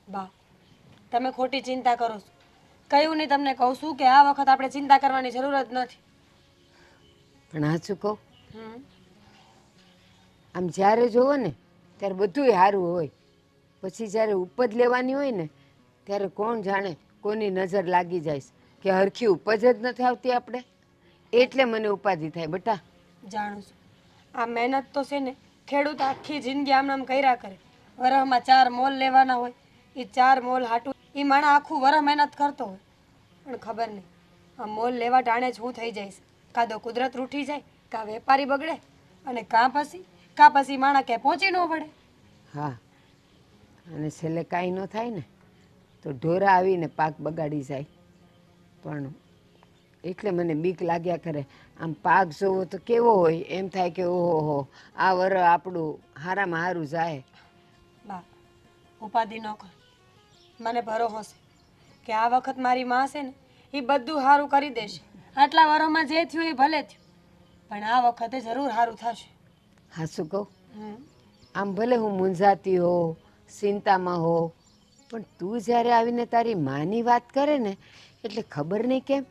બા તમે ખોટી ચિંતા કરો છો. કહ્યું નહીં તમને કહું છું કે આ વખત આપણે ચિંતા કરવાની જરૂર જ નથી. પણ સાચું કહું, હમ આમ જ્યારે જોવો ને ત્યારે બધુંય સારું હોય, પછી જ્યારે ઉપજ લેવાની હોય ને ત્યારે કોણ જાણે કોની નજર લાગી જાય છે કે હરખી ઉપજ જ નથી આવતી આપણે, એટલે મને ઉપાધિ થાય બેટા. જાણું છું આ મહેનત તો છે ને ખેડૂત આખી જિંદગી આમ નામ કર્યા કરે. વરસમાં 4 મોલ લેવાના હોય, એ 4 મોલ હાટું એ માણસ આખું વરસ મહેનત કરતો હોય, પણ ખબર નહીં આ મોલ લેવા ટાણે જ હું થઈ જઈશ. કાં તો કુદરત રૂઠી જાય, કાં વેપારી બગડે, અને કાં પછી માણસ કે પહોંચી ન પડે. હા, અને છેલ્લે કાંઈ ન થાય ને તો ઢોરા આવીને પાક બગાડી જાય. પણ એટલે મને બીક લાગ્યા કરે. આમ પાક જોવો તો કેવો હોય, એમ થાય કે ઓહો આ વર આપણું હારામાં હારું જાય. બા ઉપાધિ ન કર, મને ભરોસો છે કે આ વખત મારી માં છે ને એ બધું સારું કરી દેશે. આટલા વરોમાં જે થયું એ ભલે થયું, પણ આ વખતે જરૂર સારું થશે. હા શું કહું, હમ આમ ભલે હું મૂંઝાતી હો, ચિંતામાં હો, પણ તું જ્યારે આવીને તારી માની વાત કરે ને એટલે ખબર નહીં કેમ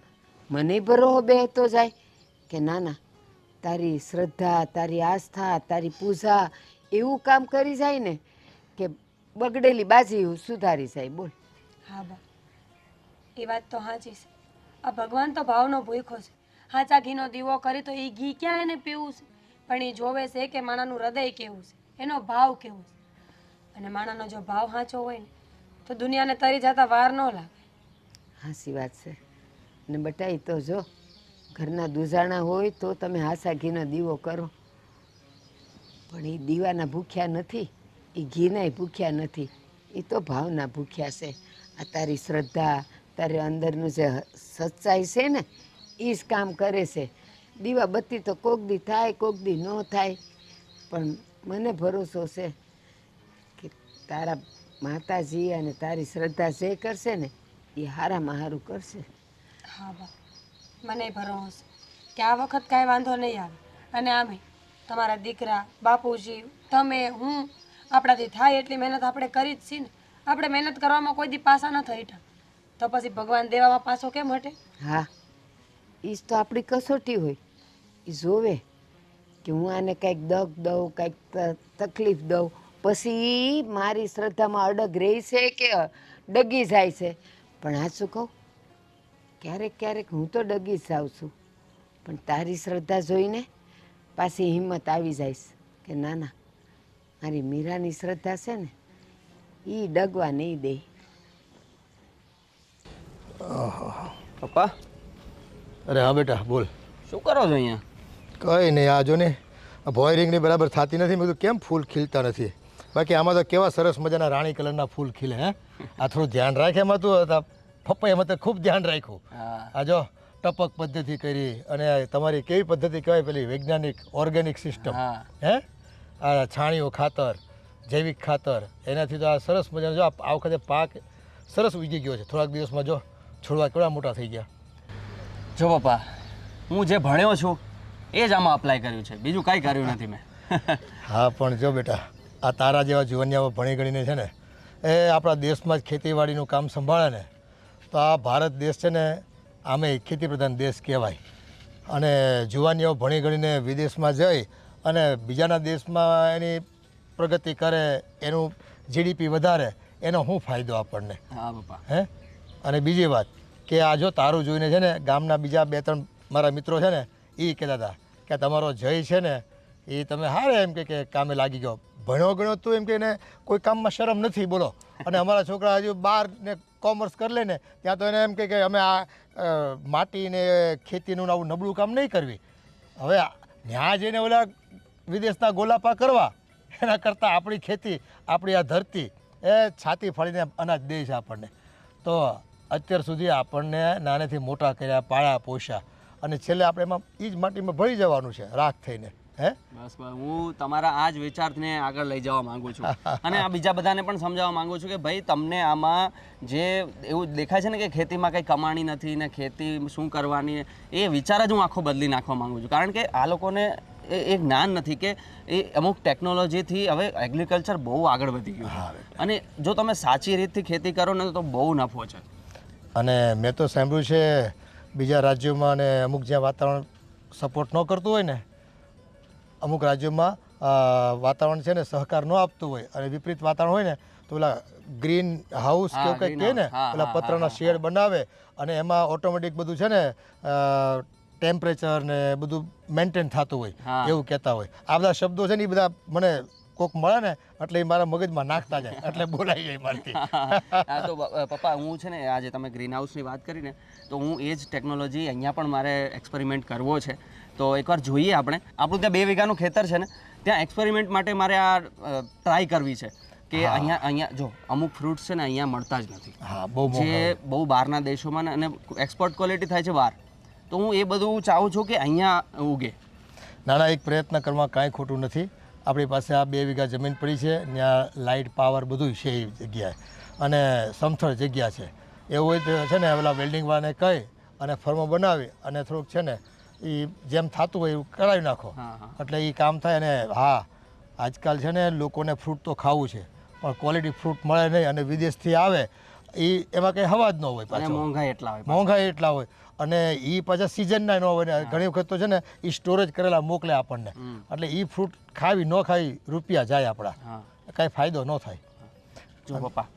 મને ભરોહો બેહતો જાય કે ના ના તારી શ્રદ્ધા, તારી આસ્થા, તારી પૂજા એવું કામ કરી જાય ને કે બગડેલી બાજી સુધારી જાય. બોલ. હા બા એ વાત તો સાચી છે. આ ભગવાન તો ભાવનો ભૂખો છે. સાચા ઘીનો દીવો કરી તો એ ઘી ક્યાં એને પીવું છે, પણ એ જોવે છે કે માણાનું હૃદય કેવું છે, એનો ભાવ કેવો છે. અને માણાનો જો ભાવ સાચો હોય ને તો દુનિયાને તરી જતા વાર ન લાગે. હાસી વાત છે. ને બટાઈ તો જો ઘરના દુજાણા હોય તો તમે હાસા ઘીનો દીવો કરો, પણ એ દીવાના ભૂખ્યા નથી, એ ઘીનાય ભૂખ્યા નથી, એ તો ભાવના ભૂખ્યા છે. આ તારી શ્રદ્ધા, તારે અંદરનું જે સચ્ચાઈ છે ને એ જ કામ કરે છે. દીવા બત્તી તો કોક દી થાય, કોક દી ન થાય, પણ મને ભરોસો છે કે તારા માતાજી અને તારી શ્રદ્ધા જે કરશે ને એ હારામાં હારું કરશે. હા બા મને ભરોસો છે કે આ વખત કાંઈ વાંધો નહીં આવે. અને આમે તમારા દીકરા, બાપુજી, તમે, હું, આપણાથી થાય એટલી મહેનત આપણે કરી જ છીએ ને. આપણે મહેનત કરવામાં કોઈ દી પાસા ન થઈ ટા, તો પછી ભગવાન દેવામાં પાછો કેમ હટે? હા, એ જ તો આપણી કસોટી હોય. એ જોવે કે હું આને કંઈક દગ દઉં, કંઈક તકલીફ દઉં, પછી મારી શ્રદ્ધામાં અડગ રહી છે કે ડગી જાય છે. પણ આ શું કહું, ક્યારેક ક્યારેક હું તો ડગી જ જાઉં છું, પણ તારી શ્રદ્ધા જોઈને પાછી હિંમત આવી જાય કે ના ના મારી મીરાની શ્રદ્ધા છે ને એ ડગવા નહીં દે. પપ્પા, અરે હા બેટા બોલ. શું કરો છો અહીંયા? કંઈ નહીં, આ જો ને આ ભોયરિંગની બરાબર થતી નથી. મેં કીધું કેમ ફૂલ ખીલતા નથી. બાકી આમાં તો કેવા સરસ મજાના રાણી કલરના ફૂલ ખીલે. હે આ થોડું ધ્યાન રાખે એમાં તું પપ્પા એમાં તો ખૂબ ધ્યાન રાખ્યું. આ જો ટપક પદ્ધતિ કરી અને તમારી કેવી પદ્ધતિ કહેવાય પેલી વૈજ્ઞાનિક ઓર્ગેનિક સિસ્ટમ. હે આ છાણીઓ ખાતર, જૈવિક ખાતર, એનાથી તો આ સરસ મજાનો જો આ વખતે પાક સરસ ઉગી ગયો છે. થોડાક દિવસમાં જો છોડવા કેવડા મોટા થઈ ગયા. જો પપ્પા, હું જે ભણ્યો છું એ જ આમાં અપ્લાય કર્યું છે, બીજું કાંઈ કર્યું નથી મેં. હા પણ જો બેટા, આ તારા જેવા જુવાનિયાઓ ભણી ગણીને છે ને એ આપણા દેશમાં જ ખેતીવાડીનું કામ સંભાળે ને તો આ ભારત દેશ છે ને આમે ખેતી પ્રધાન દેશ કહેવાય. અને જુવાનીઓ ભણી ગણીને વિદેશમાં જઈ અને બીજાના દેશમાં એની પ્રગતિ કરે, એનું જીડીપી વધારે, એનો શું ફાયદો આપણને? હા પપ્પા. હે અને બીજી વાત કે આ જો તારું જોઈને છે ને ગામના બીજા 2-3 મારા મિત્રો છે ને એ કહેતા હતા કે તમારો જય છે ને એ તમે હારે એમ કે કામે લાગી ગયો, ભણ્યો ગણ્યો તું એમ કે એને કોઈ કામમાં શરમ નથી બોલો. અને અમારા છોકરા હજુ 12 ને કોમર્સ કરી લે ને ત્યાં તો એને એમ કે અમે આ માટીને ખેતીનું આવું નબળું કામ નહીં કરવી. હવે ત્યાં જઈને ઓલા વિદેશના ગોલાપા કરવા એના કરતાં આપણી ખેતી, આપણી આ ધરતી એ છાતી ફાડીને અનાજ દે છે આપણને. તો અત્યાર સુધી આપણને નાનેથી મોટા કર્યા, પાળ્યા પોષ્યા, અને છેલ્લે આપણે એમાં એ જ માટીમાં ભળી જવાનું છે રાખ થઈને. હે બસ હું તમારા આ જ વિચારને આગળ લઈ જવા માંગુ છું અને આ બીજા બધાને પણ સમજાવવા માંગુ છું કે ભાઈ તમને આમાં જે એવું દેખાય છે ને કે ખેતીમાં કંઈ કમાણી નથી ને ખેતી શું કરવાની, એ વિચાર જ હું આખો બદલી નાખવા માંગુ છું. કારણ કે આ લોકોને એ જ્ઞાન નથી કે એ અમુક ટેકનોલોજીથી હવે એગ્રીકલ્ચર બહુ આગળ વધી ગયું છે અને જો તમે સાચી રીતથી ખેતી કરો ને તો બહુ નફો છે. અને મેં તો સાંભળ્યું છે બીજા રાજ્યોમાં અને અમુક જ્યાં વાતાવરણ સપોર્ટ ન કરતું હોય ને અમુક રાજ્યોમાં વાતાવરણ છે ને સહકાર ન આપતું હોય અને વિપરીત વાતાવરણ હોય ને તો પેલા ગ્રીન હાઉસ કે એવું કંઈક કહે ને પેલા પતરાના શેડ બનાવે અને એમાં ઓટોમેટિક બધું છે ને ટેમ્પરેચર ને બધું મેન્ટેન થતું હોય એવું કહેતા હોય. આ બધા શબ્દો છે ને એ બધા મને કોક મળે ને એટલે એ મારા મગજમાં નાખતા જાય એટલે બોલાઈ જાય મારથી. હા તો પપ્પા હું છે ને આજે તમે ગ્રીન હાઉસની વાત કરીને તો હું એ જ ટેકનોલોજી અહીંયા પણ મારે એક્સપેરિમેન્ટ કરવો છે. તો એકવાર જોઈએ આપણે આપણું ત્યાં 2 વીઘાનું ખેતર છે ને ત્યાં એક્સપેરિમેન્ટ માટે મારે આ ટ્રાય કરવી છે કે અહીંયા જો અમુક ફ્રૂટ્સ છે ને અહીંયા મળતા જ નથી. હા બહુ જે બહુ બહારના દેશોમાં અને એક્સપોર્ટ ક્વોલિટી થાય છે બહાર. તો હું એ બધું ચાહું છું કે અહીંયા ઉગે. નાના એક પ્રયત્ન કરવા કાંઈ ખોટું નથી. આપણી પાસે આ 2 વીઘા જમીન પડી છે ત્યાં લાઇટ પાવર બધું છે એ જગ્યાએ અને સમથળ જગ્યા છે. એવું હોય તો છે ને પેલા વેલ્ડિંગવાળાને કહી અને ફર્મો બનાવી અને થોડુંક છે ને એ જેમ થતું હોય એવું કરાવી નાખો એટલે એ કામ થાય. અને હા આજકાલ છે ને લોકોને ફ્રૂટ તો ખાવું છે પણ ક્વોલિટી ફ્રૂટ મળે નહીં અને વિદેશથી આવે એ એમાં કંઈ હવા જ ન હોય પાછું. મોંઘાઈ એટલા હોય અને એ પાછા સિઝનના ન હોય ને ઘણી વખત તો છે ને એ સ્ટોરેજ કરેલા મોકલે આપણને એટલે એ ફ્રૂટ ખાવી ન ખાવી રૂપિયા જાય આપણા કાંઈ ફાયદો ન થાય. જો પપ્પા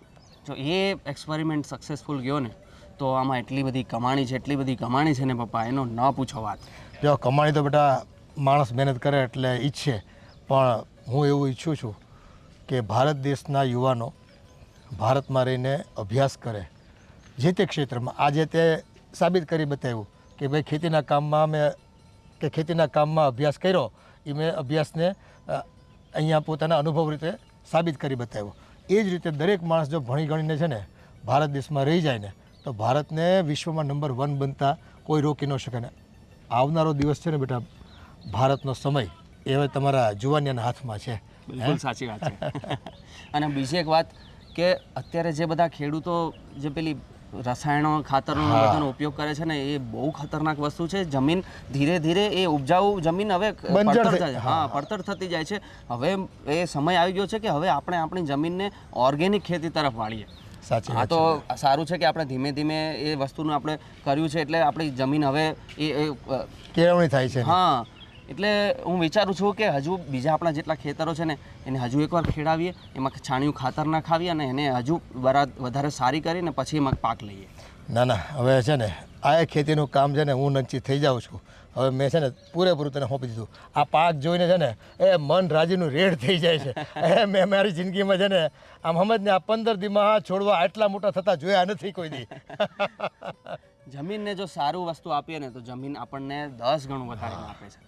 જો એ એક્સપેરિમેન્ટ સક્સેસફુલ ગયો ને તો આમાં એટલી બધી કમાણી છે ને પપ્પા એનો ન પૂછો વાત. જો કમાણી તો બેટા માણસ મહેનત કરે એટલે ઈચ્છે પણ હું એવું ઈચ્છું છું કે ભારત દેશના યુવાનો ભારતમાં રહીને અભ્યાસ કરે જે તે ક્ષેત્રમાં. આજે તે સાબિત કરી બતાવ્યું કે ભાઈ ખેતીના કામમાં અભ્યાસ કર્યો એ મેં અભ્યાસને અહીંયા પોતાના અનુભવ રીતે સાબિત કરી બતાવ્યો. એ જ રીતે દરેક માણસ જો ભણી ગણીને છે ને ભારત દેશમાં રહી જાય ને તો ભારતને વિશ્વમાં નંબર 1 બનતા કોઈ રોકી ન શકે. ને આવનારો દિવસ છે ને બેટા ભારતનો સમય એ હવે તમારા જુવાનિયાના હાથમાં છે. બિલકુલ સાચી વાત છે. અને બીજી એક વાત કે અત્યારે જે બધા ખેડૂતો જે પેલી રસાયણો ખાતરનો બધાનો ઉપયોગ કરે છે ને એ બહુ ખતરનાક વસ્તુ છે. જમીન ધીરે ધીરે એ ઉપજાઉ જમીન હવે પડતર થતી જાય છે. હવે એ સમય આવી ગયો છે કે હવે આપણે આપણી જમીનને ઓર્ગેનિક ખેતી તરફ વાળીએ. આ તો સારું છે કે આપણે ધીમે ધીમે એ વસ્તુનું આપણે કર્યું છે એટલે આપણી જમીન હવે એ કેળવણી થાય છે. હા એટલે હું વિચારું છું કે હજુ બીજા આપણા જેટલા ખેતરો છે ને એને હજુ એકવાર ખેડાવીએ, એમાં છાણિયું ખાતર નાખાવીએ અને એને હજુ વધારે સારી કરીને પછી એમાં પાક લઈએ. ના ના હવે છે ને આ ખેતીનું કામ છે ને હું નંચી થઈ જાઉં છું. હવે મેં છે ને પૂરેપૂરું તને સોંપી દીધું. આ પાક જોઈને છે ને એ મન રાજીનું રેડ થઈ જાય છે. મેં મારી જિંદગીમાં છે ને આમ સમજને આ 15 દીમાં છોડવા આટલા મોટા થતા જોયા નથી કોઈ દી. જમીનને જો સારું વસ્તુ આપીએ ને તો જમીન આપણને 10 ગણું વધારે આપે છે.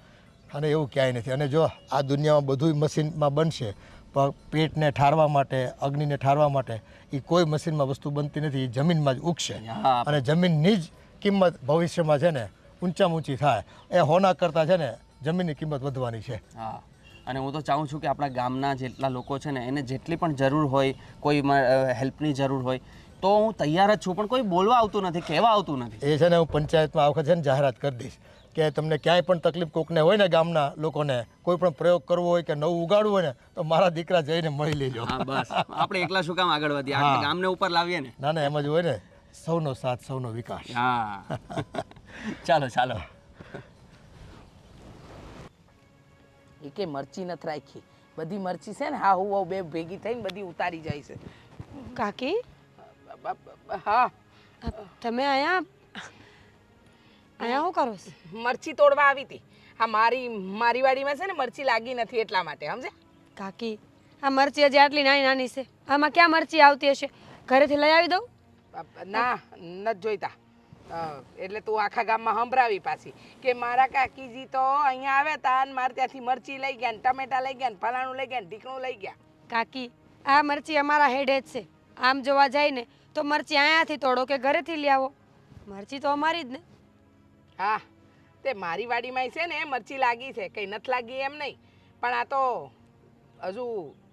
અને એવું ક્યાંય નથી. અને જો આ દુનિયામાં બધું મશીનમાં બનશે પણ પેટને ઠારવા માટે અગ્નિને ઠારવા માટે એ કોઈ મશીનમાં વસ્તુ બનતી નથી. એ જમીનમાં જ ઉગશે અને જમીનની જ કિંમત ભવિષ્યમાં છે ને ઊંચામાં ઊંચી થાય. એ હોના કરતાં છે ને જમીનની કિંમત વધવાની છે. હા અને હું તો ચાહું છું કે આપણા ગામના જેટલા લોકો છે ને એને જેટલી પણ જરૂર હોય, કોઈ હેલ્પની જરૂર હોય તો હું તૈયાર જ છું. પણ કોઈ બોલવા આવતું નથી, કહેવા આવતું નથી. એ છે ને હું પંચાયતમાં આ વખત છે ને જાહેરાત કરી દઈશ કે તમને ક્યાંય પણ તકલીફ કોકને હોય ને ગામના લોકોને કોઈ પણ પ્રયોગ કરવો હોય કે નવું ઉગાડવું હોય ને તો મારા દીકરા જઈને મળી લેજો. હા બસ આપણે એકલા શું કામ આગળ વધીએ, આપણે ગામને ઉપર લાવીએ ને. ના ના એમ જ હોય ને, સૌનો સાથ સૌનો વિકાસ. હા ચાલો ચાલો. એ કે મરચી નથી રાખી, બધી મરચી છે ને હા હું બે ભેગી થઈને બધી ઉતારી જાય છે. કાકી હા તમે અહીંયા શું કરો છો? મરચી તોડવા આવી હતી. હા મારી વાડીમાં છે ને મરચી લાગી નથી એટલા માટે સમજે. કાકી આ મરચી હજી આટલી નાની નાની છે, આમાં ક્યાં મરચી આવતી હશે? ઘરેથી લઈ આવી દઉં? ના નથી જોઈતા. એટલે તું આખા ગામમાં સંભળાવી પાછી કે મારા કાકીજી તો અહીંયા આવ્યા હતા અને મારે ત્યાંથી મરચી લઈ ગયા ને ટમેટા લઈ ગયા ને ફલાણું લઈ ગયા ને ઢીકણું લઈ ગયા. કાકી આ મરચી અમારા હેડે જ છે. આમ જોવા જાય ને તો મરચી અહીંયાથી તોડો કે ઘરેથી લઈ આવો, મરચી તો અમારી જ ને. હા તે મારી વાડીમાં છે ને મરચી લાગી છે, કંઈ નથી લાગી એમ નહીં, પણ આ તો હજુ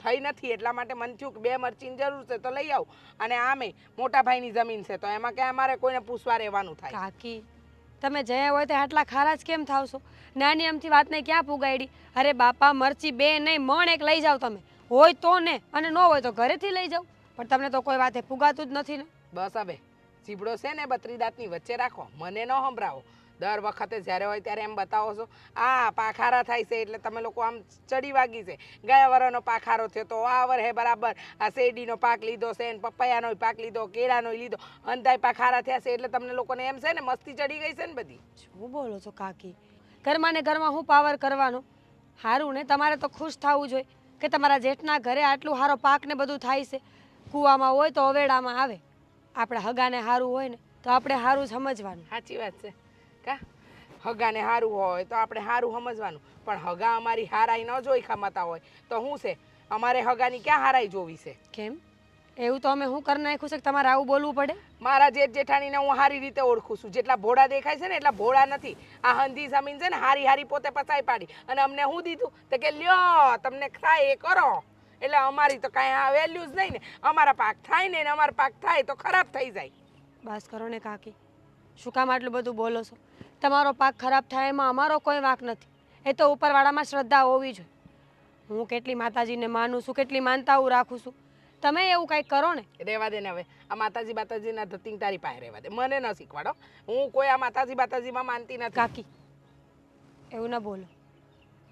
થઈ નથી એટલા માટે મને થયું કે 2 મરચીની જરૂર છે તો લઈ આવું. અને આમે મોટા ભાઈની જમીન છે તો એમાં ક્યાં અમારે કોઈને પૂછવા રહેવાનું થાય. કાકી તમે જયા હોય તો આટલા ખારા જ કેમ થાવ છો? નાની અમથી વાતને ક્યાં પુગાડી? અરે બાપા, મરચી 2 નહીં, મણ 1 લઈ જાઓ તમે. હોય તો ને, અને ન હોય તો ઘરેથી લઈ જાઓ. પણ તમને તો કોઈ વાતે પુગાતું જ નથી ને. બસ હવે ચીબડો છે ને બત્રી દાંતની વચ્ચે રાખો, મને ન સંભળાવો. દર વખતે જ્યારે હોય ત્યારે એમ બતાવો છો આ પાખારા થાય છે એટલે તમે લોકો આમ ચડી વાગી છે. ગયા વરસનો પાખારો થયો તો આ વરસે બરાબર આ શેરડીનો પાક લીધો છે ને પપૈયાનો પાક લીધો, કેળાનો લીધો, અંધાય પાખારા થયા છે એટલે તમને લોકોને એમ છે ને મસ્તી ચડી ગઈ છે ને બધી. શું બોલો છો કાકી? ઘરમાં ને ઘરમાં હું પાવર કરવાનો? સારું ને, તમારે તો ખુશ થવું જોઈએ કે તમારા જેઠના ઘરે આટલું સારો પાક ને બધું થાય છે. કૂવામાં હોય તો અવેડામાં આવે. આપણે હગાને સારું હોય ને તો આપણે સારું સમજવાનું. સાચી વાત છે કા? હગાને સારું હોય તો આપણે સારું સમજવાનું, પણ હગા અમારી હારાઈ ન જોઈ ખમાતા હોય તો શું છે? અમારે હગાની ક્યાં હારાઈ જોવી છે? કેમ એવું તો અમે હું કરી નાખ્યું છે કે તમારે આવું બોલવું પડે? મારા જેઠ જેઠાણીને હું સારી રીતે ઓળખું છું. જેટલા ભોળા દેખાય છે ને એટલા ભોળા નથી. આ હંધી જમીન છે ને હારી હારી પોતે પચાઈ પાડી અને અમને શું દીધું તો કે લ્યો તમને થાય એ કરો. એટલે અમારી તો કાંઈ આ વેલ્યુ જ નહીં ને. અમારા પાક થાય ને અમારા પાક થાય તો ખરાબ થઈ જાય. બસ કરો ને કાકી, શું કામ આટલું બધું બોલો છો? તમારો પાક ખરાબ થાય એમાં અમારો કોઈ વાંક નથી. એ તો ઉપરવાળામાં શ્રદ્ધા હોવી જોઈએ. હું કેટલી માતાજીને માનું છું, કેટલી માનતાઓ રાખું છું. તમે એવું કંઈક કરો ને. રહેવા દે ને હવે. આ માતાજી બાતાજીના ધતિંગ તારી પાસે રહેવા દે. મને ન શીખવાડો. હું કોઈ આ માતાજી બાતાજીમાં માનતી નથી. કાકી એવું ન બોલો.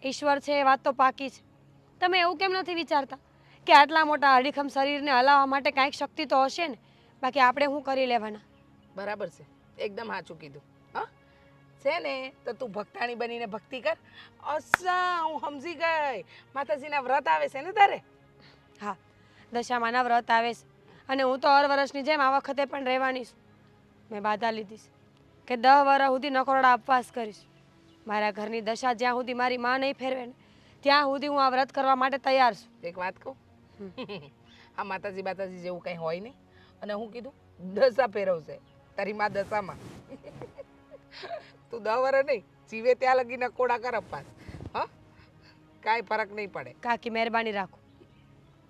ઈશ્વર છે એ વાત તો પાકી છે. તમે એવું કેમ નથી વિચારતા કે આટલા મોટા અડીખમ શરીરને હલાવવા માટે કાંઈક શક્તિ તો હશે ને? બાકી આપણે શું કરી લેવાના? બરાબર છે, એકદમ સાચું કીધું. હા છે ને તો તું ભક્તાણી બનીને ભક્તિ કર. અચ્છા, હું સમજી ગઈ. માતાજીના વ્રત આવે છે ને તારે? હા, દશામાના વ્રત આવે છે અને હું તો 8 વર્ષની જેમ આ વખતે પણ રહેવાની છું. મેં બાધા લીધી છે કે 10 વર્ષ સુધી નકોરડા ઉપવાસ કરીશ. મારા ઘરની દશા જ્યાં સુધી મારી માં નહીં ફેરવે ને ત્યાં સુધી હું આ વ્રત કરવા માટે તૈયાર છું. એક વાત કહું, આ માતાજી બાતાજી જેવું કંઈ હોય નહીં. અને હું કીધું દશા ફેરવશે તારી માં દશામાં. તું 10 વર્ષ નહીં જીવે ત્યાં લગી નકોડા કર ઉપવાસ. હા, કાંઈ ફરક નહીં પડે. કાકી મહેરબાની રાખો,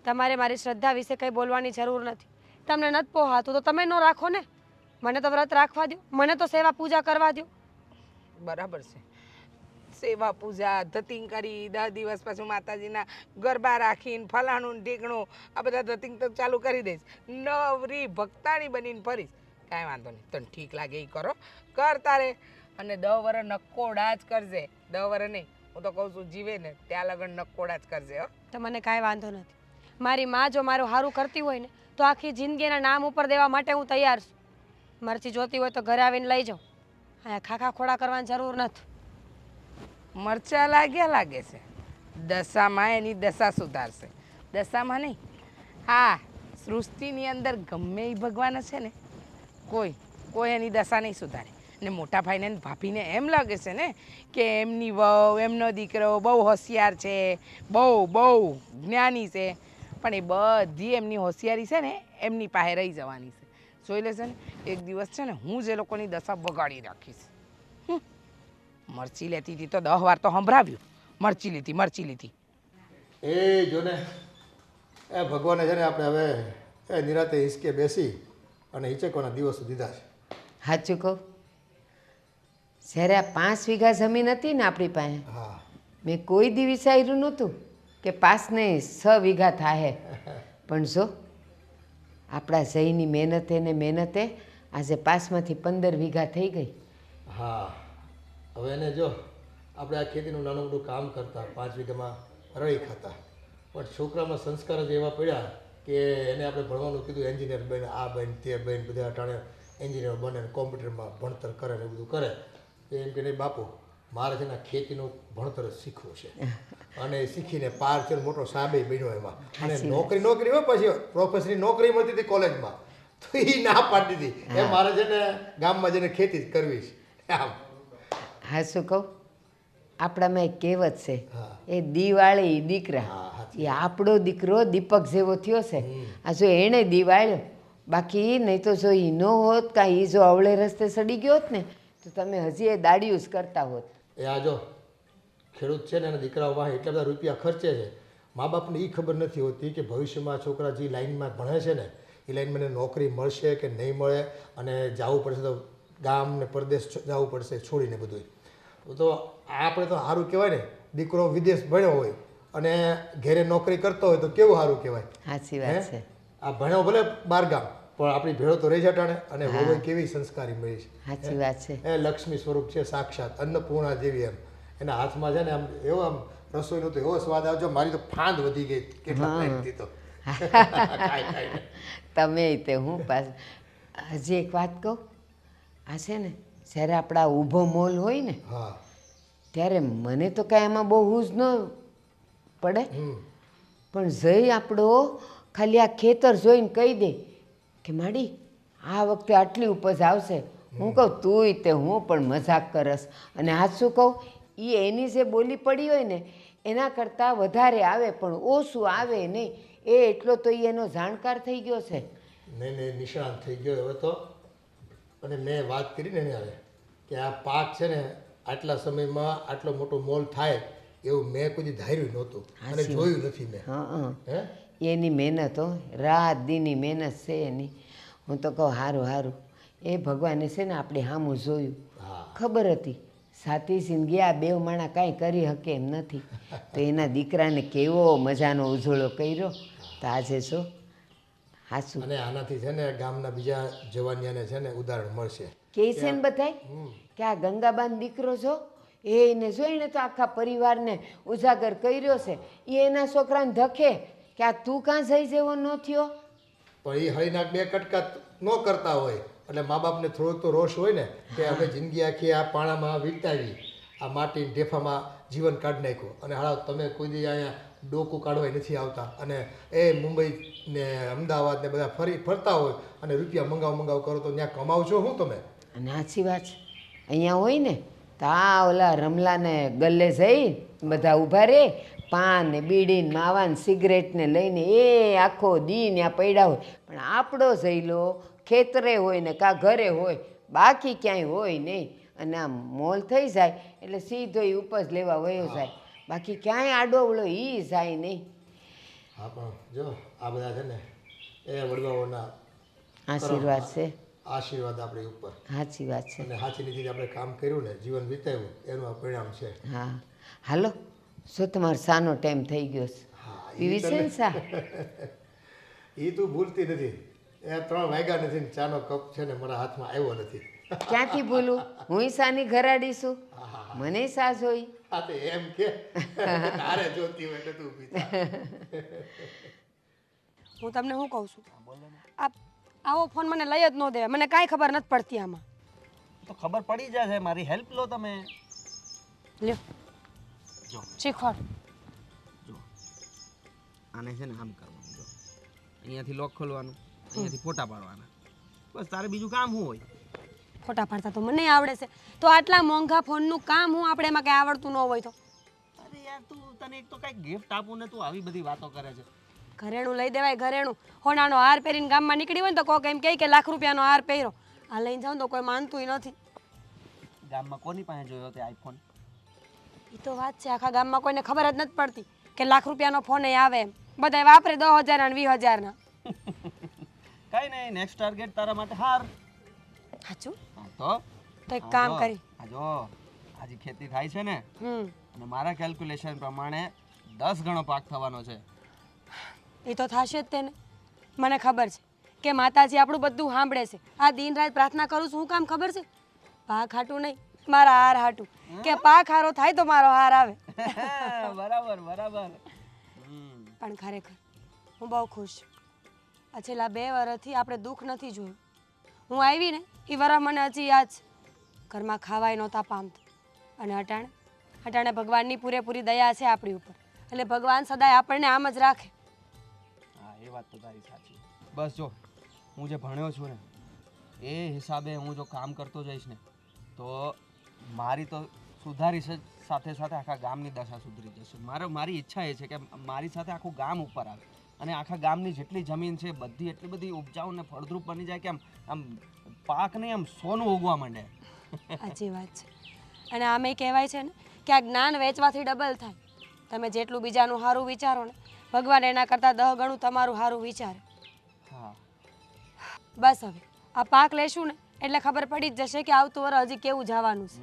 તમારે મારી શ્રદ્ધા વિશે કંઈ બોલવાની જરૂર નથી. તમને નથી પોહાતું તો તમે ન રાખો ને. મને તો વ્રત રાખવા દો, મને તો સેવા પૂજા કરવા દો. બરાબર છે. સેવા પૂજા ધતિંગ કરી 10 દિવસ પછી માતાજીના ગરબા રાખીને ફલાણું ઢીકણું આ બધા ધતિંગ તો ચાલુ કરી દઈશ. નવરી ભક્તાણી બનીને ફરીશ. કાંઈ વાંધો નહીં, તને ઠીક લાગે એ કરો કર તારે. અને 10 વર્ષ નકોડા જ કરજે. 10 વર્ષ નહીં, હું તો કહું છું જીવે ને ત્યાં લગન નકોડા જ કરજે. હો તો મને કાંઈ વાંધો નથી. મારી માં જો મારું સારું કરતી હોય ને તો આખી જિંદગીના નામ ઉપર દેવા માટે હું તૈયાર છું. મરચી જોતી હોય તો ઘરે આવીને લઈ જાઉં. અહીંયા ખાખા ખોડા કરવાની જરૂર નથી. મરચા લાગ્યા લાગે છે. દશામાં એની દશા સુધારશે. દશામાં નહીં, હા સૃષ્ટિની અંદર ગમે એ ભગવાન છે ને કોઈ એની દશા નહીં સુધારે. ને મોટા ભાઈને ને ભાભીને એમ લાગે છે ને કે એમની વહુ એમનો દીકરો બહુ હોશિયાર છે, બહુ જ્ઞાની છે. પણ એ બધી એમની હોશિયારી છે ને એમની પાસે રહી જવાની છે. જોઈ લેશે ને એક દિવસ છે ને હું જ એ લોકોની દશા બગાડી રાખીશ. મરચી લેતી હતી તો 10 વાર તો સંભળાવ્યું. મરચી લીધી. એ જો ને એ ભગવાને છે ને આપણે હવે એ નિરાતે હિંચકે બેસી અને હિંચકવાના દિવસો દીધા છે. સાચું કહું, જ્યારે આ 5 વીઘા જમીન હતી ને આપણી પાસે, હા, મેં કોઈ દી વિચાર્યું નહોતું કે 5 નહીં 6 વીઘા થાય. પણ જો આપણા જઈની મહેનતે આજે 5માંથી 15 વીઘા થઈ ગઈ. હા, હવે એને જો આપણે આ ખેતીનું નાનું મોટું કામ કરતા 5 વીઘામાં રળી ખાતા, પણ છોકરામાં સંસ્કાર જ એવા પડ્યા કે એને આપણે ભણવાનું કીધું એન્જિનિયર બને, આ બને તે બને, બધા અટાણે એન્જિનિયર બને ને કોમ્પ્યુટરમાં ભણતર કરે ને એ બધું કરે. એમ કે નહીં બાપુ, મારે છે ને ખેતીનું ભણતર જ શીખવું છે. અને શીખીને પાર છે મોટો સાબે બન્યો એમાં. અને નોકરી હોય પછી પ્રોફેસરની નોકરી મળતી હતી કોલેજમાં, તો એ ના પાડી દીધી એ મારે છે ને ગામમાં જઈને ખેતી જ કરવી છે. આમ હા, શું કહું, આપણામાં એક કહેવત છે, એ દિવાળી દીકરા, એ આપણો દીકરો દીપક જેવો થયો છે. આ જો એણે દિવાળ્યો, બાકી નહીં તો જો એ ન હોત કાં એ જો અવળે રસ્તે સડી ગયો હોત ને તો તમે હજી એ દાડિયું જ કરતા હોત. એ આ જો ખેડૂત છે ને એના દીકરાઓ વાહ એટલા બધા રૂપિયા ખર્ચે છે. મા બાપને એ ખબર નથી હોતી કે ભવિષ્યમાં છોકરા જે લાઈનમાં ભણે છે ને એ લાઈનમાં એને નોકરી મળશે કે નહીં મળે, અને જવું પડશે તો ગામ ને પરદેશ જવું પડશે છોડીને બધું. તો આપણે તો સારું કહેવાય ને, દીકરો વિદેશ ભણ્યો હોય અને ઘેરે નોકરી કરતો હોય તો કેવું સારું કહેવાય. સાચી વાત છે. આ ભણ્યો ભલે બહારગામ પણ આપણી ભેળો તો રહી જટાણે અને વહુ કેવી સંસ્કારી મળી છે. સાચી વાત છે. એ લક્ષ્મી સ્વરૂપ છે સાક્ષાત, અન્નપૂર્ણા જેવી એમ. એના હાથમાં છે ને આમ એવો આમ રસોઈનો તો એવો સ્વાદ આવજો, મારી તો ફાંદ વધી ગઈ કેટલા ટાઈમથી તો. તમે તે હું પાસ હજી એક વાત કહું. આ છે ને જ્યારે આપણા ઊભો મોલ હોય ને હા ત્યારે મને તો કાંઈ એમાં બહુ હુજ ન પડે, પણ જઈ આપણો ખાલી આ ખેતર જોઈને કહી દે કે માડી આ વખતે આટલી ઉપજ આવશે. હું કહું તુંય તે હું પણ મજાક કરસ, અને આજ શું કહું એ એની જે બોલી પડી હોય ને એના કરતાં વધારે આવે પણ ઓછું આવે નહીં. એ એટલો તો એ એનો જાણકાર થઈ ગયો છે. નહીં નિષ્ણાંત થઈ ગયો હવે તો. અને મેં વાત કરી ને એને હવે કે આ પાક છે ને આટલા સમયમાં આટલો મોટો મોલ થાય એવું મેં કોઈ ધાર્યું નહોતું અને જોયું નથી મેં. હા હે એની મહેનત હો, રાત દીની મહેનત છે એની. હું તો કહું સારું સારું એ ભગવાને છે ને આપણે સામું જોયું. ખબર હતી સાથી જિંદગી આ બેવ માણા કાંઈ કરી શકે એમ નથી, તો એના દીકરાને કેવો મજાનો ઉજળો કર્યો. તો આજે જો હાસું અને આનાથી છે ને ગામના બીજા જવાનિયાને છે ને ઉદાહરણ મળશે. કે છે ને બધાય કે આ ગંગાબાન દીકરો જો એને જોઈને તો આખા પરિવારને ઉજાગર કર્યો છે. એ એના છોકરાને ધકે કે આ તું કાં જઈ જેવો ન થયો. પણ એ હળીના બે કટકા ન કરતા હોય એટલે મા બાપને થોડોક તો રોષ હોય ને કે અમે જિંદગી આખી આ પાણામાં વીતાવી, આ માટી ઢેફામાં જીવન કાઢી નાખ્યું અને હાલ તમે કોઈ દી અહીંયા ડોકું કાઢવા નથી આવતા અને એ મુંબઈ ને અમદાવાદ ને બધા ફરતા હોય અને રૂપિયા મંગાવ કરો તો ત્યાં કમાવ છો શું તમે? અને સાચી વાત છે. અહીંયા હોય ને તો આ ઓલા રમલાને ગલ્લે જઈ બધા ઊભા રહે, પાન ને બીડી ને માવા ને સિગરેટ ને લઈને એ આખો દી ત્યાં પડ્યા હોય. પણ આપણો જઈલો ખેતરે હોય ને કાં ઘરે હોય, બાકી ક્યાંય હોય નહીં. અને આમ મોલ થઈ જાય એટલે સીધો એ ઉપજ લેવા વયો જાય, બાકી ક્યાંય આડોવળો એ જાય નહીં. હા પણ જો આ બધા છે ને એ વડવાઓના આશીર્વાદ છે. આશીર્વાદ આપણી ઉપર. સાચી વાત છે. અને સાચી રીતે આપણે કામ કર્યું ને જીવન વિતાવ્યું એનું આ પરિણામ છે. હા હાલો શું તમારો સાનો ટાઈમ થઈ ગયો છે? પીવી છે ને સા? એ તું ભૂલતી નથી. એ 3 વાગ્યા નથી ને ચાનો કપ છે ને મારા હાથમાં આવ્યો નથી. ક્યાંથી ભૂલું? હું સાની ઘરાડીશું, મને સા જોઈ. હા તો એમ કે તારે જોતી હોય તો તું ઊભી થા. હું તમને શું કહું છું, આવો ફોન મને લઈ જ ન દેવાય. મને કાંઈ ખબર નથી પડતી આમાં. તો ખબર પડી જશે, મારી હેલ્પ લો તમે. લ્યો જો શીખવાડ. જો આને છે ને આમ કરવાનું, જો અહીંયાથી લોક ખોલવાનું, અહીંયાથી ફોટા પાડવાના, બસ તારે બીજું કામ શું હોય? ફોટા પાડતા તો મને આવડે છે, તો આટલા મોંઘા ફોનનું કામ હું આપણે એમાં કાંઈ આવડતું ન હોય તો? અરે યાર તું તને એક તો કઈ ગિફ્ટ આપું ને તું આવી બધી વાતો કરે છે. ઘરેણું લઈ દેવાય, ઘરેણું. હોનાનો હાર પહેરીને ગામમાં નીકળી હોય ને તો કોક એમ કહે કે લાખ રૂપિયાનો હાર પહેર્યો. આ લઈને જાઉં તો કોઈ માનતુંય નથી. ગામમાં કોની પાસે જોયો તે આઈફોન? એ તો વાત છે, આખા ગામમાં કોઈને ખબર જ નથી પડતી કે લાખ રૂપિયાનો ફોન આવે એમ. બધા વાપરે 10,000 અને 20,000 કઈ નહીં, નેક્સ્ટ ટાર્ગેટ તારા માટે હાર. સાચું? હા તો એક કામ કરી. આ જો આજે ખેતી થાય છે ને, અને મારા કેલ્ક્યુલેશન પ્રમાણે 10 ગણો પાક થવાનો છે. એ તો થશે જ તેને, મને ખબર છે કે માતાજી આપણું બધું સાંભળે છે. આ દિન રાત પ્રાર્થના કરું છું, શું કામ ખબર છે? પાક હાટું નહીં, મારા હાર હાટું, કે પાક હારો થાય તો મારો હાર આવે. બરાબર બરાબર. પણ ખરેખર હું બહુ ખુશ છું. આ છેલ્લા 2 વર્ષથી આપણે દુઃખ નથી જોયું. હું આવી ને એ વરસ મને હજી યાદ છે. ઘરમાં ખાવાય નહોતા પામતું, અને અટાણે ભગવાનની પૂરેપૂરી દયા છે આપણી ઉપર, એટલે ભગવાન સદાય આપણને આમ જ રાખે. હા એ વાત તો તારી સાચી. બસ જો હું જે ભણ્યો છું ને એ હિસાબે હું જો કામ કરતો જઈશ ને તો મારી તો સુધારી સાથે સાથે આખા ગામની દશા સુધરી જશે. મારી ઈચ્છા એ છે કે મારી સાથે આખું ગામ ઉપર આવે અને આખા ગામની જેટલી જમીન છે બધી એટલી બધી ઉપજાઉ ને ફળદ્રુપ બની જાય કે આમ પાક નહીં આમ સોનું ઉગવા માંડે. સાચી વાત છે. અને આમે કહેવાય છે ને કે આ જ્ઞાન વેચવાથી ડબલ થાય. તમે જેટલું બીજાનું સારું વિચારો ને, ભગવાન એના કરતાં 10 ગણું તમારું સારું વિચારે. હા બસ હવે આ પાક લેશું ને એટલે ખબર પડી જ જશે કે આવતું વરસ હજી કેવું જવાનું છે.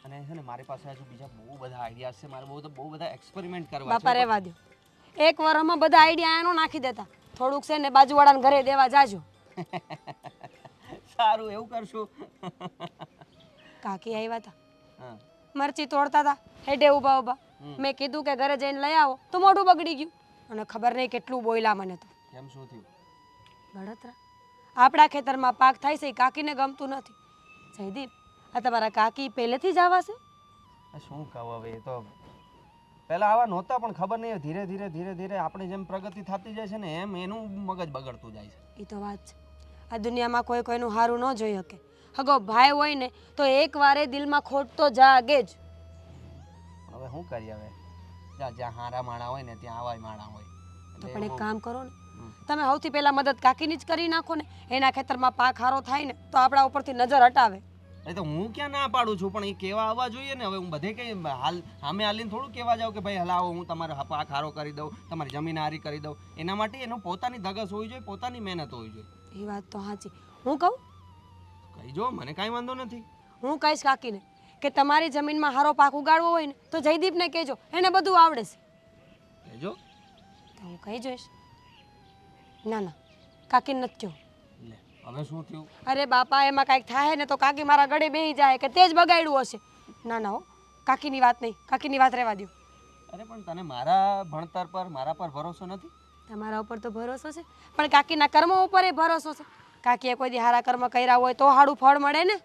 અને છે ને મારી પાસે હજુ બીજા બહુ બધા આઈડિયા છે, મારે બહુ બધા એક્સપેરિમેન્ટ કરવા બાપા છે. રહેવા દો, એક વરસમાં બધા આઈડિયા એનો નાખી દેતા, થોડુંક છે ને બાજુવાળાને ઘરે દેવા જાજો. સારું, એવું કરશું. કાકી આવ્યા હતા, હા, મરચી તોડતા હતા, હેડે ઊભા ઊભા. મેં કીધું કે ઘરે જઈને લઈ આવો તો મોઢું બગડી ગયું, અને ખબર નહીં કેટલું બોયલા મને તો. કેમ, શું થયું? બળતરા આપણા ખેતરમાં પાક થાય છે એ કાકીને ગમતું નથી. જયદીપ, આ તમારા કાકી પહેલેથી જ આવા છે? આ શું કહું હવે, એ તો પહેલા આવા નહોતા, પણ ખબર નહીં ધીરે ધીરે ધીરે ધીરે આપણે જેમ પ્રગતિ થતી જાય છે ને એમ એનું મગજ બગડતું જાય છે. એ તો વાત છે, આ દુનિયામાં કોઈ કોઈનું સારું ન જોઈ શકે. હગો ભાઈ હોય ને તો એક વારે દિલમાં ખોટ તો જાગે જ. હવે શું કરીએ, હવે જ્યાં હારા માણા હોય ને ત્યાં આવા માણા હોય. તો પણ એક કામ કરો ને, તમે સૌથી પહેલા મદદ કાકીની જ કરી નાખો ને. એના ખેતરમાં પાક સારો થાય ને તો આપણા ઉપરથી નજર હટાવે. એ તો હું ક્યાં ના પાડું છું, પણ એ કેવા આવવા જોઈએ ને. હવે હું બધે કઈ હાલ સામે હાલીને થોડું કહેવા જાઉં કે ભાઈ હલાવો હું તમારે પાક હારો કરી દઉં, તમારી જમીન હારી કરી દઉં. એના માટે એનો પોતાની ધગસ હોવી જોઈએ, પોતાની મહેનત હોવી જોઈએ. એ વાત તો સાચી. હું કહું, કહીજો, મને કાંઈ વાંધો નથી. હું કહીશ કાકીને કે તમારી જમીનમાં સારો પાક ઉગાડવો હોય ને તો જયદીપને કહેજો, એને બધું આવડે છે. કહેજો. તો હું કહી જોઈશ. ના ના, કાકીને નથી કહો. લે, હવે શું થયું? અરે બાપા, એમાં કાંઈક થાય ને તો કાકી મારા ગળે બેસી જાય કે તે જ બગાડ્યું હશે. ના ના હો, કાકીની વાત નહીં, કાકીની વાત રહેવા દો. અરે પણ તને મારા ભણતર પર, મારા પર ભરોસો નથી? તમારા ઉપર તો ભરોસો છે, પણ કાકીના કર્મો ઉપર એ ભરોસો છે. કાકીએ કોઈ દી સારા કર્મ કર્યા હોય તો સારું ફળ મળે ને.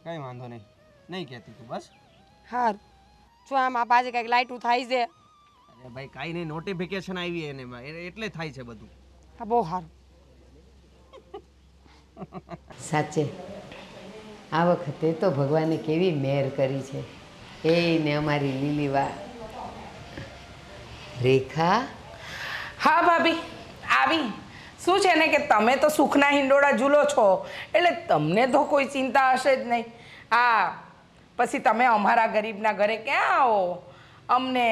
કઈ વાંધો નહીં, નહીં કહેતી તું બસ. સારું, જો આમાં પાછી કંઈક લાઈટું થાય છે. અરે ભાઈ કાંઈ નહીં, નોટિફિકેશન આવી એને એટલે થાય છે બધું. હા, બહુ સારું. સાચે આ વખતે તો ભગવાને કેવી મહેર કરી છે. એને અમારી લીલીવા રેખા. હા ભાભી, આવી. શું છે ને કે તમે તો સુખના હિંડોળા ઝૂલો છો એટલે તમને તો કોઈ ચિંતા હશે જ નહીં. હા, પછી તમે અમારા ગરીબના ઘરે ક્યાં આવો? અમને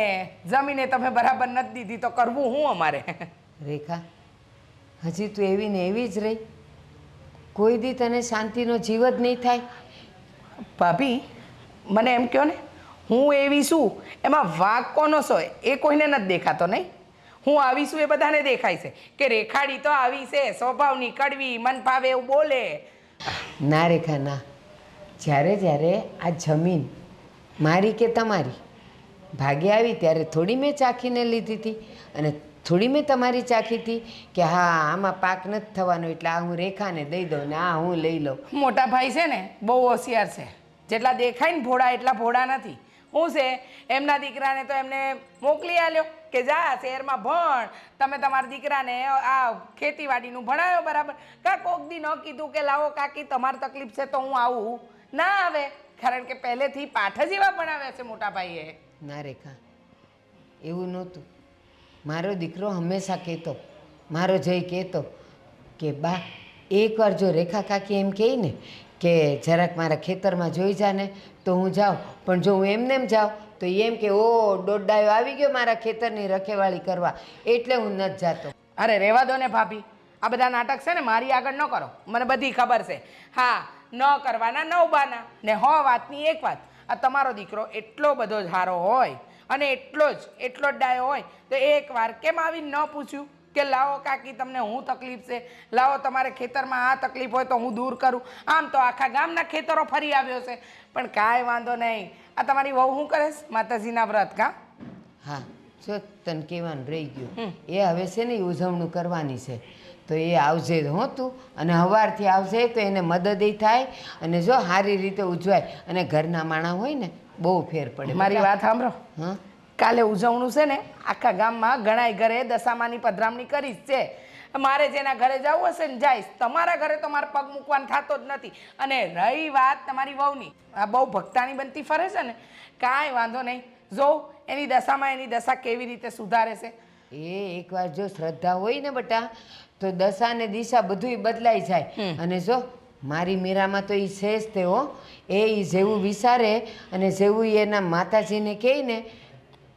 જમીને તમે બરાબર નથી દીધી તો કરવું શું અમારે? રેખા, હજી તું એવી ને એવી જ રહી? કોઈ દી તને શાંતિનો જીવ જ નહીં થાય? ભાભી, મને એમ કહો ને, હું એવી છું એમાં વાંક કોનો છો એ કોઈને નથી દેખાતો નહીં? હું આવી છું એ બધાને દેખાય છે કે રેખાડી તો આવી છે, સ્વભાવની કડવી, મન ભાવે એવું બોલે. ના રેખા ના, જ્યારે જ્યારે આ જમીન મારી કે તમારી ભાગે આવી ત્યારે થોડી મેં ચાખીને લીધી હતી, અને થોડી મેં તમારી ચાખી હતી કે હા આમાં પાક નથી થવાનો એટલે આ હું રેખાને દઈ દઉં ને આ હું લઈ લઉં. મોટા ભાઈ છે ને બહુ હોશિયાર છે, જેટલા દેખાય ને ભોળા એટલા ભોળા નથી. શું છે, એમના દીકરાને તો એમને મોકલી આલ્યો કે જા શહેરમાં ભણ, તમે તમારા દીકરાને આ ખેતીવાડીનું ભણાયો બરાબર. કા કોક દી ન કીધું કે લાવો કાકી તમારી તકલીફ છે તો હું આવું? ના આવે, કારણ કે પહેલેથી પાઠ જ એવા ભણાવ્યા છે મોટા ભાઈએ. ના રેખા, એવું નહોતું. મારો દીકરો હંમેશા કહેતો, મારો જય કહેતો કે બા એકવાર જો રેખા કાકી એમ કહે ને કે જરાક મારા ખેતરમાં જોઈ જા ને તો હું જાઉં, પણ જો હું એમને એમ જાઉં તો એમ કે ઓ દોડાયો આવી ગયો મારા ખેતરની રખેવાળી કરવા, એટલે હું નથી જાતો. અરે રહેવા દો ને ભાભી, આ બધા નાટક છે ને મારી આગળ ન કરો, મને બધી ખબર છે. હા, ન કરવાના નવબાના. ને વાતની એક વાત, આ તમારો દીકરો એટલો બધો જ સારો હોય અને એટલો જ ડાયો હોય તો એકવાર કેમ આવીને ન પૂછ્યું કે લાવો કાકી તમને હું તકલીફ છે, લાવો તમારે ખેતરમાં આ તકલીફ હોય તો હું દૂર કરું? આમ તો આખા ગામના ખેતરો ફરી આવ્યો છે, પણ કાંઈ વાંધો નહીં. આ તમારી વહુ શું કરે છે? માતાજીના વ્રત કા? હા, જો તને કહેવાનું રહી ગયું, એ હવે છે ને ઉજવણું કરવાની છે તો એ આવજે હો તું, અને સવારથી આવશે તો એને મદદ થાય અને જો સારી રીતે ઉજવાય અને ઘરના માણા હોય ને બહુ ફેર પડે. મારી વાત સાંભળો, હા, કાલે ઉજવણું છે ને આખા ગામમાં ઘણાય ઘરે દશામાની પધરામણી કરી જ છે. મારે જેના ઘરે જવું હશે ને જઈશ, તમારા ઘરે તો મારે પગ મૂકવાનો થતો જ નથી. અને રહી વાત તમારી વહુની, આ બહુ ભક્તાની બનતી ફરે છે ને, કાંઈ વાંધો નહીં. જો એની દશામાં એની દશા કેવી રીતે સુધારે છે. એ એકવાર જો શ્રદ્ધા હોય ને બટા તો દશા ને દિશા બધું બદલાઈ જાય. અને જો મારી મીરામાં તો એ છે જ તે હો, એ જેવું વિચારે અને જેવું એના માતાજીને કહે ને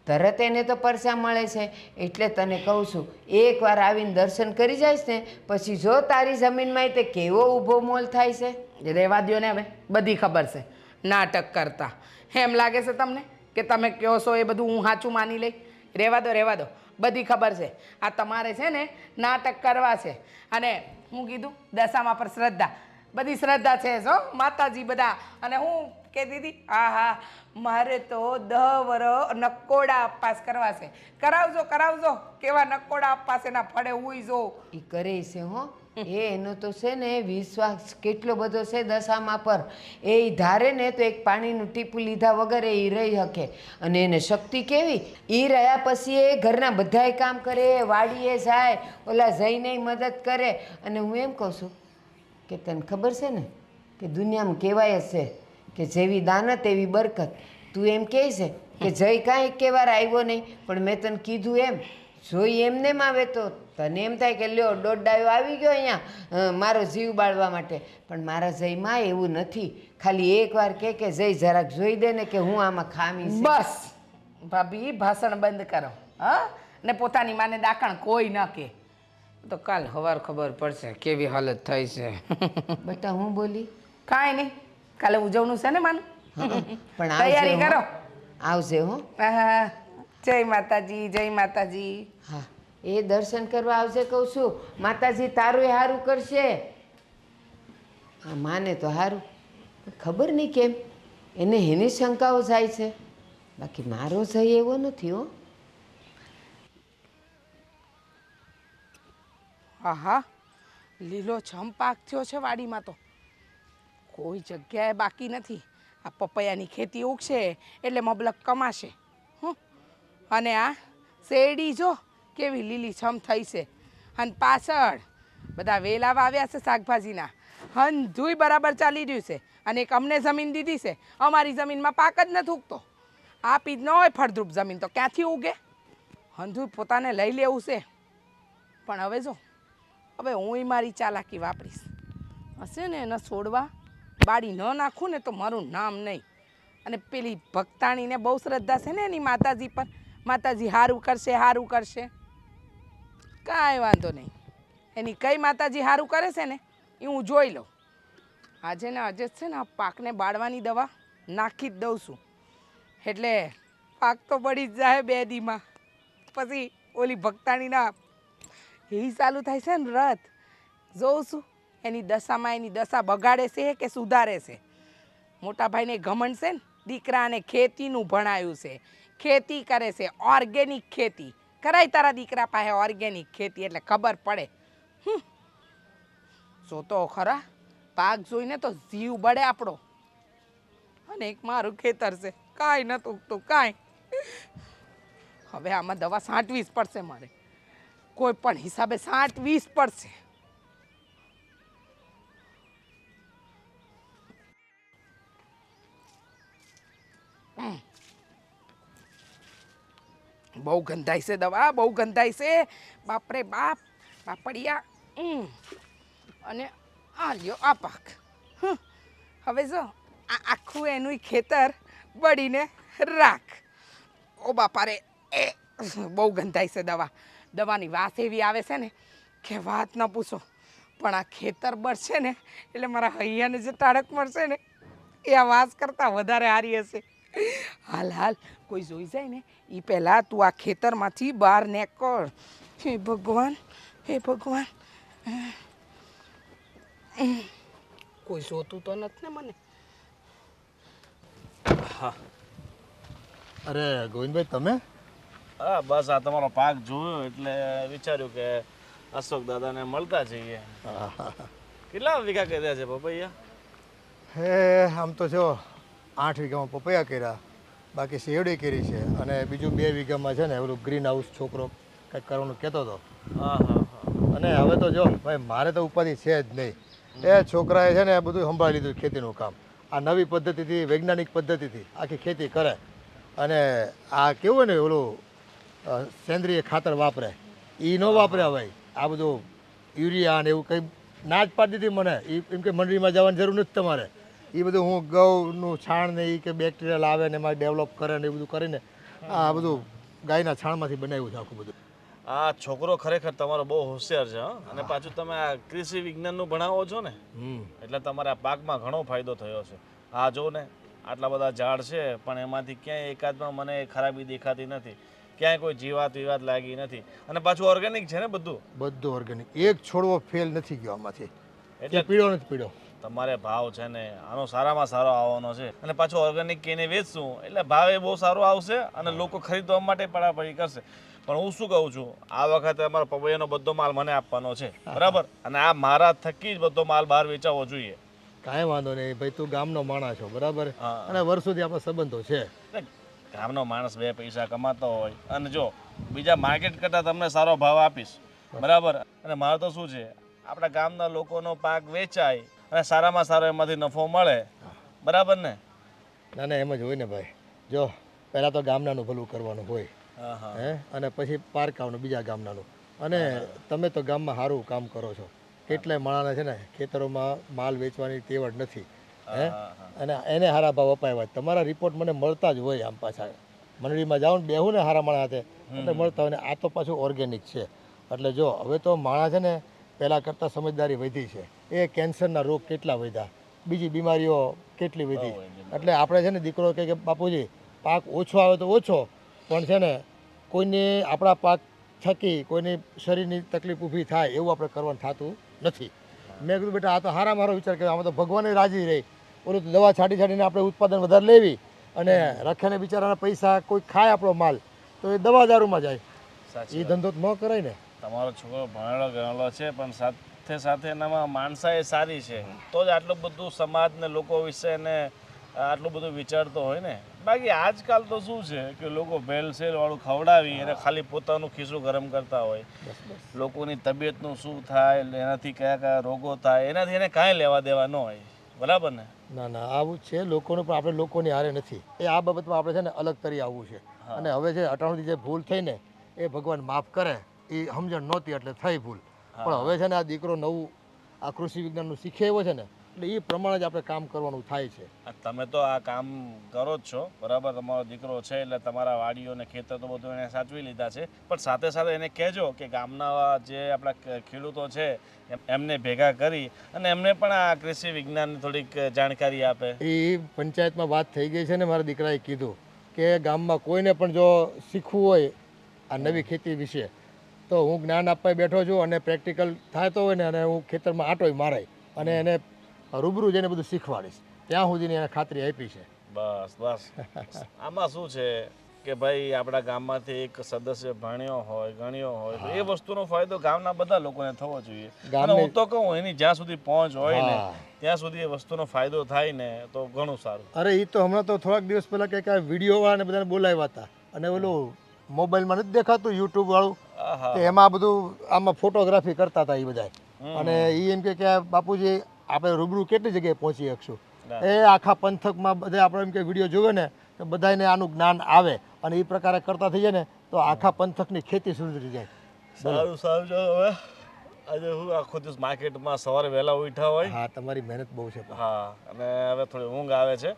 તરત એને તો પરસા મળે છે. એટલે તને કહું છું, એકવાર આવીને દર્શન કરી જઈશ ને પછી જો તારી જમીનમાં તે કેવો ઊભો મોલ થાય છે. રહેવા દ્યો ને, હવે બધી ખબર છે નાટક કરતા. એમ લાગે છે તમને કે તમે કહો છો એ બધું હું સાચું માની લઈ? રહેવા દો, બધી ખબર છે. આ તમારે છે ને નાટક કરવા છે. અને હું કીધું દશામાં પર શ્રદ્ધા, બધી શ્રદ્ધા છે જો માતાજી બધા. અને હું કહેતી હતી હા મારે તો 10 વરસ નકોડા અપવાસ કરવા છે. કરાવજો કેવા નકોડા અપવાસ એના ફળે હુઈ જો. એ કરે છે હો. એનો તો છે ને વિશ્વાસ કેટલો બધો છે દશામાં પર. એ ધારે ને તો એક પાણીનું ટીપું લીધા વગર એ રહી શકે. અને એને શક્તિ કેવી, એ રહ્યા પછી એ ઘરના બધાય કામ કરે, વાડીએ જાય, ઓલા જઈને મદદ કરે. અને હું એમ કહું છું કે તને ખબર છે ને કે દુનિયામાં કહેવાય જ છે કે જેવી દાનત એવી બરકત. તું એમ કહે છે કે જય કાંઈ કહેવાર આવ્યો નહીં, પણ મેં તને કીધું એમ જોઈ એમનેમ આવે તો તને એમ થાય કે લ્યો દોડાયો આવી ગયો અહીંયા મારો જીવ બાળવા માટે. પણ મારા જયમાં એવું નથી. ખાલી એકવાર કે જય જરાક જોઈ દે ને કે હું આમાં ખામી છે. બસ ભાભી ભાષણ બંધ કરો. હા, ને પોતાની માને દાખણ કોઈ ન કે. તો કાલ સવાર ખબર પડશે કેવી હાલત થઈ છે. બેટા હું બોલી કાંઈ નહીં, કાલે ઉજવણું છે ને માનું. પણ તૈયારી કરો. આવશે હો. હા, જય માતાજી. હા, એ દર્શન કરવા આવશે કહું છું. માતાજી તારું સારું કરશે. હા, માને તો સારું, ખબર નહીં કેમ એને એની શંકાઓ જાય છે. બાકી મારો જય એવો નથી હો. આહા, લીલો પાક થયો છે વાડીમાં તો કોઈ જગ્યાએ બાકી નથી. આ પપૈયાની ખેતી ઉગશે એટલે મબલક કમાશે. અને આ શેરડી જો કેવી લીલી છમ થઈ છે. અને પાછળ બધા વેલા વાવ્યા છે શાકભાજીના. હંધુય બરાબર ચાલી રહ્યું છે. અને એક અમને જમીન દીધી છે. અમારી જમીનમાં પાક જ નથી ઉગતો. આપી જ ન હોય ફળદ્રુપ જમીન તો ક્યાંથી ઉગે? હંધુય પોતાને લઈ લેવું છે. પણ હવે જો, હવે હું મારી ચાલાકી વાપરીશ. હશે ને એને છોડવા બાળી ન નાખું ને તો મારું નામ નહીં. અને પેલી ભક્તાણીને બહુ શ્રદ્ધા છે ને એની માતાજી પર. માતાજી સારું કરશે. કાંઈ વાંધો નહીં. એની કઈ માતાજી સારું કરે છે ને એ હું જોઈ લઉં. આજે ને આજે છે ને આ પાકને બાળવાની દવા નાખી જ દઉં છું. એટલે પાક તો બળી જ જાય 2 દીમાં. પછી ઓલી ભક્તાણીના એ ચાલુ થાય છે ને રથ. જોઉં છું એની દશામાં એની દશા બગાડે છે કે સુધારે છે. મોટા ભાઈને ઘમંડ છે ને, દીકરાને ખેતીનું ભણાયું છે, ખેતી કરે છે, ઓર્ગેનિક ખેતી કરાય તારા દીકરા પાસે. ઓર્ગેનિક ખેતી એટલે ખબર પડે. જોતો ખરા, પાક જોઈને તો જીવ બળે આપણો. અને એક મારું ખેતર છે, કાંઈ નતું ઉગતું કાંઈ. હવે આમાં દવા છાંટવી જ પડશે મારે. કોઈ પણ હિસાબે છાંટવી જ પડશે. બહુ ગંધાઈ છે દવા, બહુ ગંધાઈ છે. બાપરે બાપ, બાપડિયા. અને આ લ્યો આ પાક. હવે જો આ આખું એનું ખેતર બળીને રાખ. ઓ બાપા રે, બહુ ગંધાઈ છે દવા. દવાની વાસ એવી આવે છે ને કે વાત ન પૂછો. પણ આ ખેતર બળશે ને એટલે મારા હૈયાને જે ટાળક મળશે ને એ આ વાસ કરતાં વધારે હારી હશે. હાલ કોઈ જોઈ જાય ને એ પહેલાં તું આ ખેતરમાંથી બહાર નીકળ. હે ભગવાન. કોઈ જોતું તો નથી ને મને. અરે ગોવિંદભાઈ તમે? હા, બસ આ તમારો પાક જોયો એટલે વિચાર્યું કે અશોક દાદાને મળતા જઈએ. કેટલા વીઘા કર્યા છે પપૈયા? હે આમ તો જો 8 વીઘામાં પપૈયા કર્યા, બાકી શેરડી કરી છે. અને બીજું 2 વીઘામાં છે ને ઓલું ગ્રીન હાઉસ છોકરો કંઈક કરવાનું કહેતો હતો. અને હવે તો જો ભાઈ મારે તો ઉપાધિ છે જ નહીં. એ છોકરાએ છે ને બધું સંભાળી લીધું ખેતીનું કામ. આ નવી પદ્ધતિથી, વૈજ્ઞાનિક પદ્ધતિથી આખી ખેતી કરે. અને આ કેવું ને ઓલું સેન્દ્રિય ખાતર વાપરે, એ ન વાપરે ભાઈ. આ બધું યુરિયા ને એવું કંઈ ના જ પાડી દીધી મને. એમ કે મંડળીમાં જવાની જરૂર નથી તમારે. એ બધું હું ઘઉંનું છાણ ને એ કે બેક્ટેરિયા લાવે ને એમાં ડેવલપ કરે ને એ બધું કરીને આ બધું ગાયના છાણમાંથી બનાવ્યું છે આખું બધું. આ છોકરો ખરેખર તમારો બહુ હોશિયાર છે હં? અને પાછું તમે આ કૃષિ વિજ્ઞાનનું ભણાવો છો ને એટલે તમારે આ પાકમાં ઘણો ફાયદો થયો છે. આ જો ને આટલા બધા ઝાડ છે પણ એમાંથી ક્યાંય એકાદમાં મને ખરાબી દેખાતી નથી, ક્યાંય કોઈ જીવાત વિવાત લાગી નથી, અને પાછું ઓર્ગેનિક છે ને બધું. બધું ઓર્ગેનિક, એક છોડવો ફેલ નથી ગયો આમાંથી, એટલે એટલે પીળો નથી પીળો. તમારે ભાવ છે ને આનો સારામાં સારો આવવાનો છે, અને પાછું ઓર્ગેનિક કહીને વેચશું એટલે ભાવ એ બહુ સારો આવશે અને લોકો ખરીદવા માટે પડાપડી કરશે. પણ હું શું કહું છું, આ વખતે અમારો પપૈયાનો બધો માલ મને આપવાનો છે, બરાબર? અને આ મારા થકી જ બધો માલ બહાર વેચાવો જોઈએ. કાંઈ વાંધો નહીં ભાઈ, તું ગામનો માણસ છો બરાબર, હા. અને વર્ષોથી આપણા સંબંધો છે. એટલે ગામનો માણસ બે પૈસા કમાતો હોય અને જો બીજા માર્કેટ કરતાં તમને સારો ભાવ આપીશ, બરાબર? અને મારે તો શું છે, આપણા ગામના લોકોનો પાક વેચાય અને સારામાં સારો એમાંથી નફો મળે, બરાબર ને? ના ના, એમ જ હોય ને ભાઈ. જો પહેલાં તો ગામનાનું ભલું કરવાનું હોય, હા હા. હે, અને પછી પારકાવનું બીજા ગામનાનું. અને તમે તો ગામમાં સારું કામ કરો છો. કેટલાય માણસને છે ને ખેતરોમાં માલ વેચવાની તેવડ નથી, હે, અને એને સારા ભાવ અપાવ્યા. તમારા રિપોર્ટ મને મળતા જ હોય. આમ પાછા મંડળીમાં જાઓ ને બેહું ને સારા માણસ હાથે એટલે મળતા હોય. ને આ તો પાછું ઓર્ગેનિક છે. એટલે જો હવે તો માણસ છે ને પહેલાં કરતાં સમજદારી વધી છે. એ કેન્સરના રોગ કેટલા વધ્યા, બીજી બીમારીઓ કેટલી વધી. એટલે આપણે છે ને દીકરો કહે કે બાપુજી પાક ઓછો આવે તો ઓછો, પણ છે ને કોઈને આપણા પાક થકી કોઈની શરીરની તકલીફ ઊભી થાય એવું આપણે કરવાનું થતું નથી. મેં કીધું બેટા આ તો હારા મારો વિચાર કર્યો, આમાં તો ભગવાને રાજી રહી. ઓલું દવા છાંટીને આપણે ઉત્પાદન વધારે લેવી અને રખેને બિચારાના પૈસા કોઈ ખાય આપણો માલ તો એ દવા દારૂમાં જાય. સાચી એ ધંધો તો ન કરાય ને. તમારો છોકરો ભણેલો ગણેલો છે પણ સાથે સાથે એનામાં માણસાઈ સારી છે, તો જ આટલું બધું સમાજને લોકો વિશે ને આટલું બધું વિચારતો હોય ને. બાકી આજકાલ તો શું છે કે લોકો ભેળસેળ વાળું ખવડાવી અને ખાલી પોતાનું ખિસ્સું ગરમ કરતા હોય. લોકોની તબિયતનું શું થાય, એનાથી કયા કયા રોગો થાય, એનાથી એને કાંઈ લેવા દેવા ન હોય, બરાબર ને? ના ના, આવું છે લોકોનું, પણ આપણે લોકોની હારે નથી. એ આ બાબતમાં આપણે છે ને અલગ તરી આવવું છે. અને હવે જે અટાણુંથી જે ભૂલ થઈ ને એ ભગવાન માફ કરે. એ સમજણ નહોતી એટલે થઈ ભૂલ, પણ હવે છે ને આ દીકરો નવું આ કૃષિ વિજ્ઞાનનું શીખે એવો છે ને એટલે એ પ્રમાણે જ આપણે કામ કરવાનું થાય છે. તમે તો આ કામ કરો જ છો, બરાબર? તમારો દીકરો છે એટલે તમારા વાડીઓ ને ખેતર તો બધું એને સાચવી લીધા છે, પણ સાથે સાથે એને કહેજો કે ગામના જે આપણા ખેડૂતો છે એમને ભેગા કરી અને એમને પણ આ કૃષિ વિજ્ઞાનની થોડીક જાણકારી આપે. એ પંચાયતમાં વાત થઈ ગઈ છે ને, મારા દીકરાએ કીધું કે ગામમાં કોઈને પણ જો શીખવું હોય આ નવી ખેતી વિશે તો હું જ્ઞાન આપવા બેઠો છું, અને પ્રેક્ટિકલ થતો હોય ને અને હું ખેતરમાં આંટોય મારાય અને એને રૂબરૂ જઈને બધું શીખવાડીશ. ત્યાં સુધીની એને ખાતરી આપી છે. બસ બસ. આમાં શું છે કે ભાઈ આપણા ગામમાંથી એક સદસ્ય ભણ્યો હોય ગણ્યો હોય તો એ વસ્તુનો ફાયદો ગામના બધા લોકોને થવો જોઈએ. અને હું તો કહું એની જ્યાં સુધી પહોંચ હોય ને ત્યાં સુધી એ વસ્તુનો ફાયદો થાય ને તો ઘણું સારું. અરે એ તો હમણાં તો થોડાક દિવસ પહેલાં કંઈક આ વિડીયોવાળાને બધાને બોલાવ્યા હતા, અને ઓલું મોબાઈલમાં નથી દેખાતું યુટ્યુબ વાળું, કે એમાં બધું આમાં ફોટોગ્રાફી કરતા હતા એ બધા. અને એ એમ કે બાપુજી આપણે રૂબરૂ કેટલી જગ્યાએ પહોંચી શકશું. એ આખા પંથકમાં બધા આપણે એમ કે વિડીયો જોવે ને તો બધાને આનું જ્ઞાન આવે અને એ પ્રકારે કરતા થઈ જાય ને તો આખા પંથકની ખેતી સુધરી જાય. સારું સારું. જો હવે આજે હું આખો દિવસ માર્કેટમાં સવારે વહેલા ઉઠ્યા હોય. હા, તમારી મહેનત બહુ છે. હા, અને હવે થોડી ઊંઘ આવે છે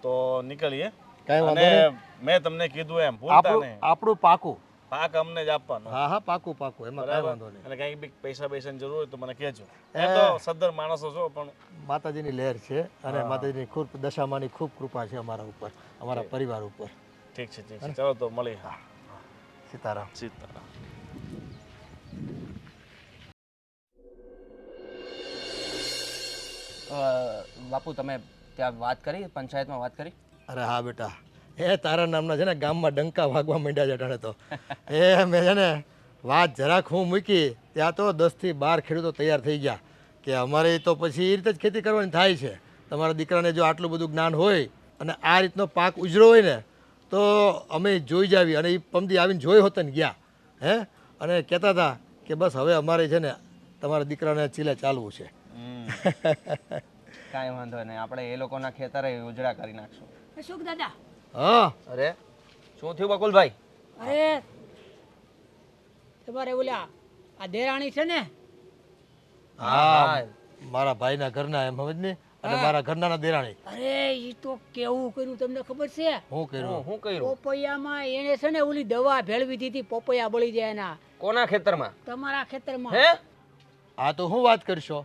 તો નીકળીએ. કાંઈ વાંધો અને મેં તમને કીધું એમ ભૂલતા નહીં, આપણું પાકું પાક અમને જ આપવાનો. હા હા, પાકું પાકું, એમાં કાંઈ વાંધો નહીં. અને કંઈક બી પૈસા પૈસાની જરૂર હોય તો મને કહેજો. એ તો સદ્ધર માણસો છો પણ માતાજીની લહેર છે અને માતાજીની ખૂબ દશામાની ખૂબ કૃપા છે અમારા ઉપર, અમારા પરિવાર ઉપર. ઠીક છે ઠીક છે. ચાલો તો મળીએ. હા, સીતારામ. સીતારામ. બાપુ તમે ત્યાં વાત કરી, પંચાયતમાં વાત કરી? અરે હા બેટા, એ તારા નામના છે ને ગામમાં ડંકા વાગવા માંડ્યા છે અટાણે તો. એ મેં છે ને વાત જરાક હું મૂકી ત્યાં તો 10 થી 12 ખેડૂતો તૈયાર થઈ ગયા કે અમારે તો પછી એ રીતે જ ખેતી કરવાની થાય છે. તમારા દીકરાને જો આટલું બધું જ્ઞાન હોય અને આ રીતનો પાક ઉજરો હોય ને તો અમે જોઈ જાવી. અને એ પમદી આવીને જોઈ હોત ને ગયા, હે, અને કહેતા હતા કે બસ હવે અમારે છે ને તમારા દીકરાને ચીલે ચાલવું છે. કાંઈ વાંધો નહીં, આપણે એ લોકોના ખેતરે ઉજળા કરી નાખશું. સુખ દાદા. હા, અરે શું થયું બકુલભાઈ? અરે તમારે ઓલા આ દેરાણી છે ને, હા, મારા ભાઈના ઘરના એમ સમજ ને અને મારા ઘરના દેરાણી. અરે ઈ તો કેવું કર્યું તમને ખબર છે? હું કર્યું? હું કર્યું? પોપૈયામાં એને છે ને ઓલી દવા ભેળવી દીધી, પોપૈયા બળી જાય એના. કોના ખેતરમાં? તમારા ખેતરમાં. હે? આ તો હું વાત કરશો?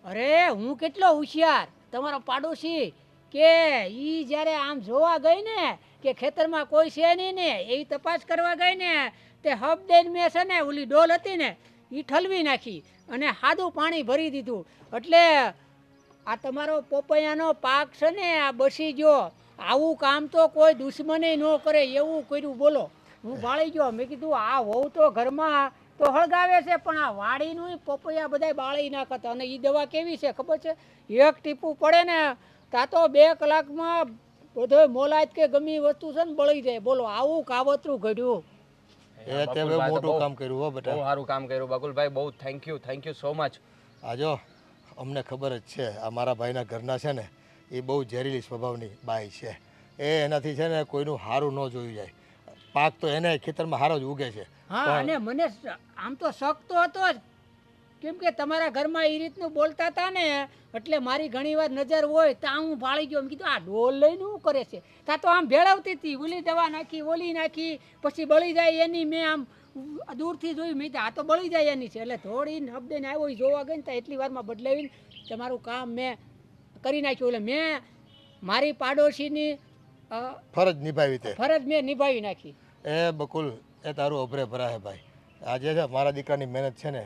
અરે હું કેટલો હોશિયાર, તમારો પાડોશી, કે ઈ જ્યારે આમ જોવા ગઈ ને કે ખેતરમાં કોઈ છે નહીં ને, એ તપાસ કરવા ગઈ ને તે હબ દઈને મેં છે ને ઓલી ડોલ હતી ને એ ઠલવી નાખી અને સાદું પાણી ભરી દીધું. એટલે આ તમારો પોપૈયાનો પાક છે ને આ બસી ગયો. આવું કામ તો કોઈ દુશ્મને ન કરે એવું કર્યું. બોલો, હું બાળી ગયો. મેં કીધું આ વહુ તો ઘરમાં તો હળગાવે છે પણ આ વાડીનું પોપૈયા બધાય બાળી નાખતા. અને એ દવા કેવી છે ખબર છે? એક ટીપું પડે ને તા તો 2 કલાકમાં બધો મોલાત કે ગમી વસ્તુ છે ને બળી જાય. બોલો, આવું કાવતરું ઘડ્યું. એ તે બહુ મોટું કામ કર્યું હો બેટા. બહુ સારું કામ કર્યું બકુલભાઈ, બહુ થેન્ક યુ સો મચ. આજો અમને ખબર જ છે આ મારા ભાઈના ઘરના છે ને એ બહુ ઝેરીલી સ્વભાવની બાઈ છે. એ એનાથી છે ને કોઈનું સારું ન જોયું જાય. પાક તો એને ખેતરમાં સારો જ ઉગે છે. હા, અને મને આમ તો શક તો હતો જ, કેમ કે તમારા ઘરમાં એ રીતનું બોલતા હતા ને એટલે મારી ઘણી વાર નજર હોય ત્યાં હું ભાળી ગયો. મેં કીધું આ ડોલ લઈને શું કરે છે? ત્યાં તો આમ ભેળવતી હતી, ઓલી દવા નાખી, ઓલી નાખી, પછી બળી જાય એની. મેં આમ દૂરથી જોયું, મેં આ તો બળી જાય એની છે. એટલે થોડી હબદેને આવ્યો એ જોવા ગઈ ને ત્યાં એટલી વારમાં બદલાવીને તમારું કામ મેં કરી નાખ્યું. એટલે મેં મારી પાડોશીની ફરજ નિભાવી તે. ફરજ મેં નિભાવી નાખી. એ બકુલ, એ તારું અભરે ભરા હે ભાઈ. આજે છે મારા દીકરાની મહેનત છે ને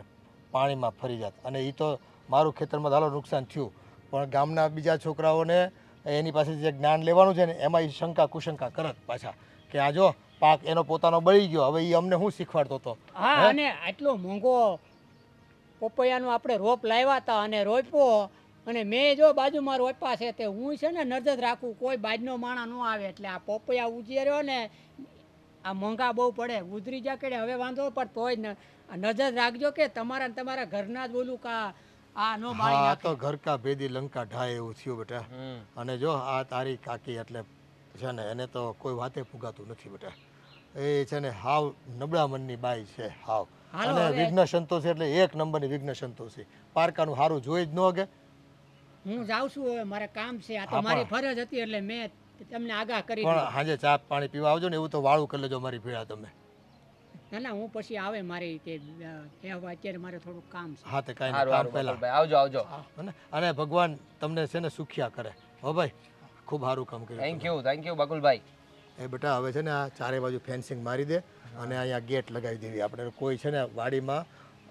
પાણીમાં ફરી જાત. અને એ તો મારું ખેતરમાં ધારો નુકસાન થયું, પણ ગામના બીજા છોકરાઓને એની પાસેથી જે જ્ઞાન લેવાનું છે ને એમાં એ શંકા કુશંકા કરત પાછા કે આ જો પાક એનો પોતાનો બળી ગયો, હવે એ અમને શું શીખવાડતો હતો. હા, અને આટલો મોંઘો પપૈયાનો આપણે રોપ લાવ્યા હતા અને રોપ્યો, અને મેં જો બાજુમાં રોપ્યા છે તે હું છે ને નજર રાખું કોઈ બાજનો માણા ન આવે. એટલે આ પપૈયા ઉજેર્યો ને આ મોંઘા બહુ પડે, ઉધરી જા કેડે હવે વાંધો પણ તોય નજર રાખજો કે તમારા ને તમારા ઘરના જ બોલું કા આ નો બાળી હા, નાખે. તો ઘર કા ભેદી લંકા ઢાય એવું થયું બેટા. અને જો આ તારી કાકી એટલે છે ને એને તો કોઈ વાતે ફુગાતું નથી બેટા. એ છે ને હાવ નબળા મનની બાઈ છે હાવ. હાલો અને હવે. વિઘ્ન સંતોષી એટલે એક નંબરની વિઘ્ન સંતોષી. પારકાનું સારું જોઈ જ ન હગે. હું જાઉં છું હવે, મારે કામ છે. આ તો હા, મારી પણ- ફરજ હતી એટલે મેં તમને આગાહ કરી પણ દીધી. સાંજે ચા પાણી પીવા આવજો ને એવું તો વાળું કરી લેજો મારી ભેળા તમે. ના ના, હું પછી આવે મારી તે કહેવા, અત્યારે મારે થોડુંક કામ છે. હા તે કાંઈ સારું નહીં, કામ સારું પહેલા. બકુલભાઈ, આવજો. અને ભગવાન તમને છે ને સુખિયા કરે હો ભાઈ. ખૂબ સારું કામ કર્યું. Thank you Bakulbhai. એ બેટા હવે છે ને આ ચારે બાજુ ફેન્સિંગ મારી દે અને અહીંયા ગેટ લગાવી દેવી. આપણે કોઈ છે ને વાડીમાં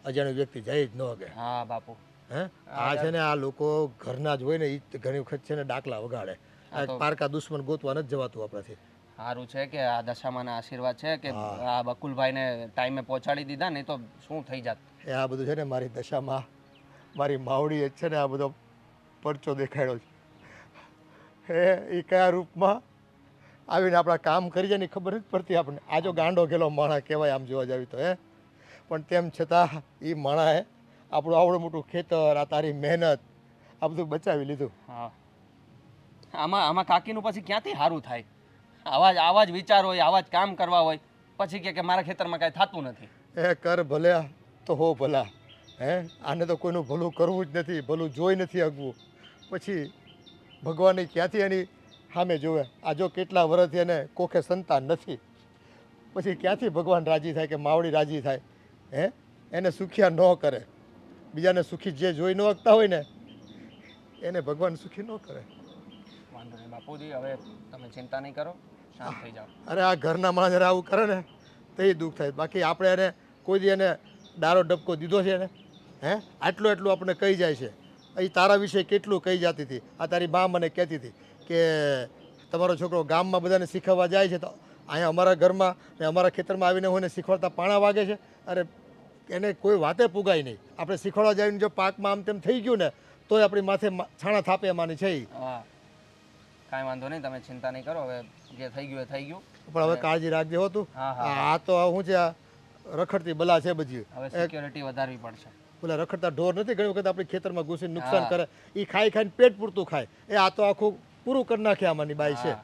અજાણ્યો વ્યક્તિ જાય જ ન હગે. હા બાપુ. હે આ છે ને આ લોકો ઘરના જ હોય ને એ ઘણી વખત છે ને ડાકલા વગાડે. આ પારકા દુશ્મન ગોતવા નથી જવાતું આપણાથી. સારું છે કે આ દશામાના આશીર્વાદ છે કે આ બકુલભાઈને ટાઈમે પહોંચાડી દીધા, નહીં તો શું થઈ જાત. એ આ બધું છે ને મારી દશામાં મારી માવડીએ જ છે ને આ બધો પરચો દેખાડ્યો છે. એ કયા રૂપમાં આવીને આપણા કામ કરી જાય ને ખબર નથી પડતી આપણને. આ જો ગાંડો ગેલો માણા કહેવાય આમ જોવા જાવી તો. પણ તેમ છતાં એ માણાએ આપણું આવડું મોટું ખેતર, આ તારી મહેનત, આ બધું બચાવી લીધું. હા, આમાં કાકીનું પછી ક્યાંથી સારું થાય? આવા જ વિચાર હોય, આવા જ કામ કરવા હોય, પછી કે મારા ખેતરમાં કાંઈ થતું નથી. એ કર ભલે તો હો ભલા. આને તો કોઈનું ભલું કરવું જ નથી, ભલું જોઈ નથી શકવું. પછી ભગવાને ક્યાંથી એની સામે જોવે? આ જો કેટલા વર્ષથી એને કોખે સંતાન નથી, પછી ક્યાંથી ભગવાન રાજી થાય કે માવડી રાજી થાય? એને સુખિયા ન કરે. બીજાને સુખી જે જોઈ ન શકતા હોય ને એને ભગવાન સુખી ન કરે. વાંધો નહીં બાપુજી, હવે તમે ચિંતા નહીં કરો, શાંત થઈ જાઓ. અરે આ ઘરના માણસ જરા આવું કરે ને તો એ દુઃખ થાય. બાકી આપણે એને કોઈ દી એને ડારો ડબકો દીધો છે ને? આટલું એટલું આપણે કહી જાય છે. એ તારા વિશે કેટલું કહી જતી હતી. આ તારી બા મને કહેતી હતી કે તમારો છોકરો ગામમાં બધાને શીખવવા જાય છે તો અહીંયા અમારા ઘરમાં ને અમારા ખેતરમાં આવીને હું એને શીખવાડતા પાણા વાગે છે. અરે એને કોઈ વાતે પુગાય નહીં. આપણે શીખવાડવા જઈને જો પાકમાં આમ તેમ થઈ ગયું ને તોય આપણી માથે છાણા થાપે એમાંની છે. હા, કાંઈ વાંધો નહીં, તમે ચિંતા નહીં કરો. હવે જે થઈ ગયું એ થઈ ગયું. પણ હવે કાળજી રાખજે હો તું. આ તો શું છે, આ રખડતી બલા છે બધી. હવે સિક્યોરિટી વધારવી પડશે. પેલા રખડતા ઢોર નથી ઘણી વખત આપણી ખેતરમાં ઘૂસીને નુકસાન કરે. એ ખાઈ ખાઈને પેટ પૂરતું ખાય. આ તો આખું પૂરું કરી નાખે આમાંની બાઈ છે.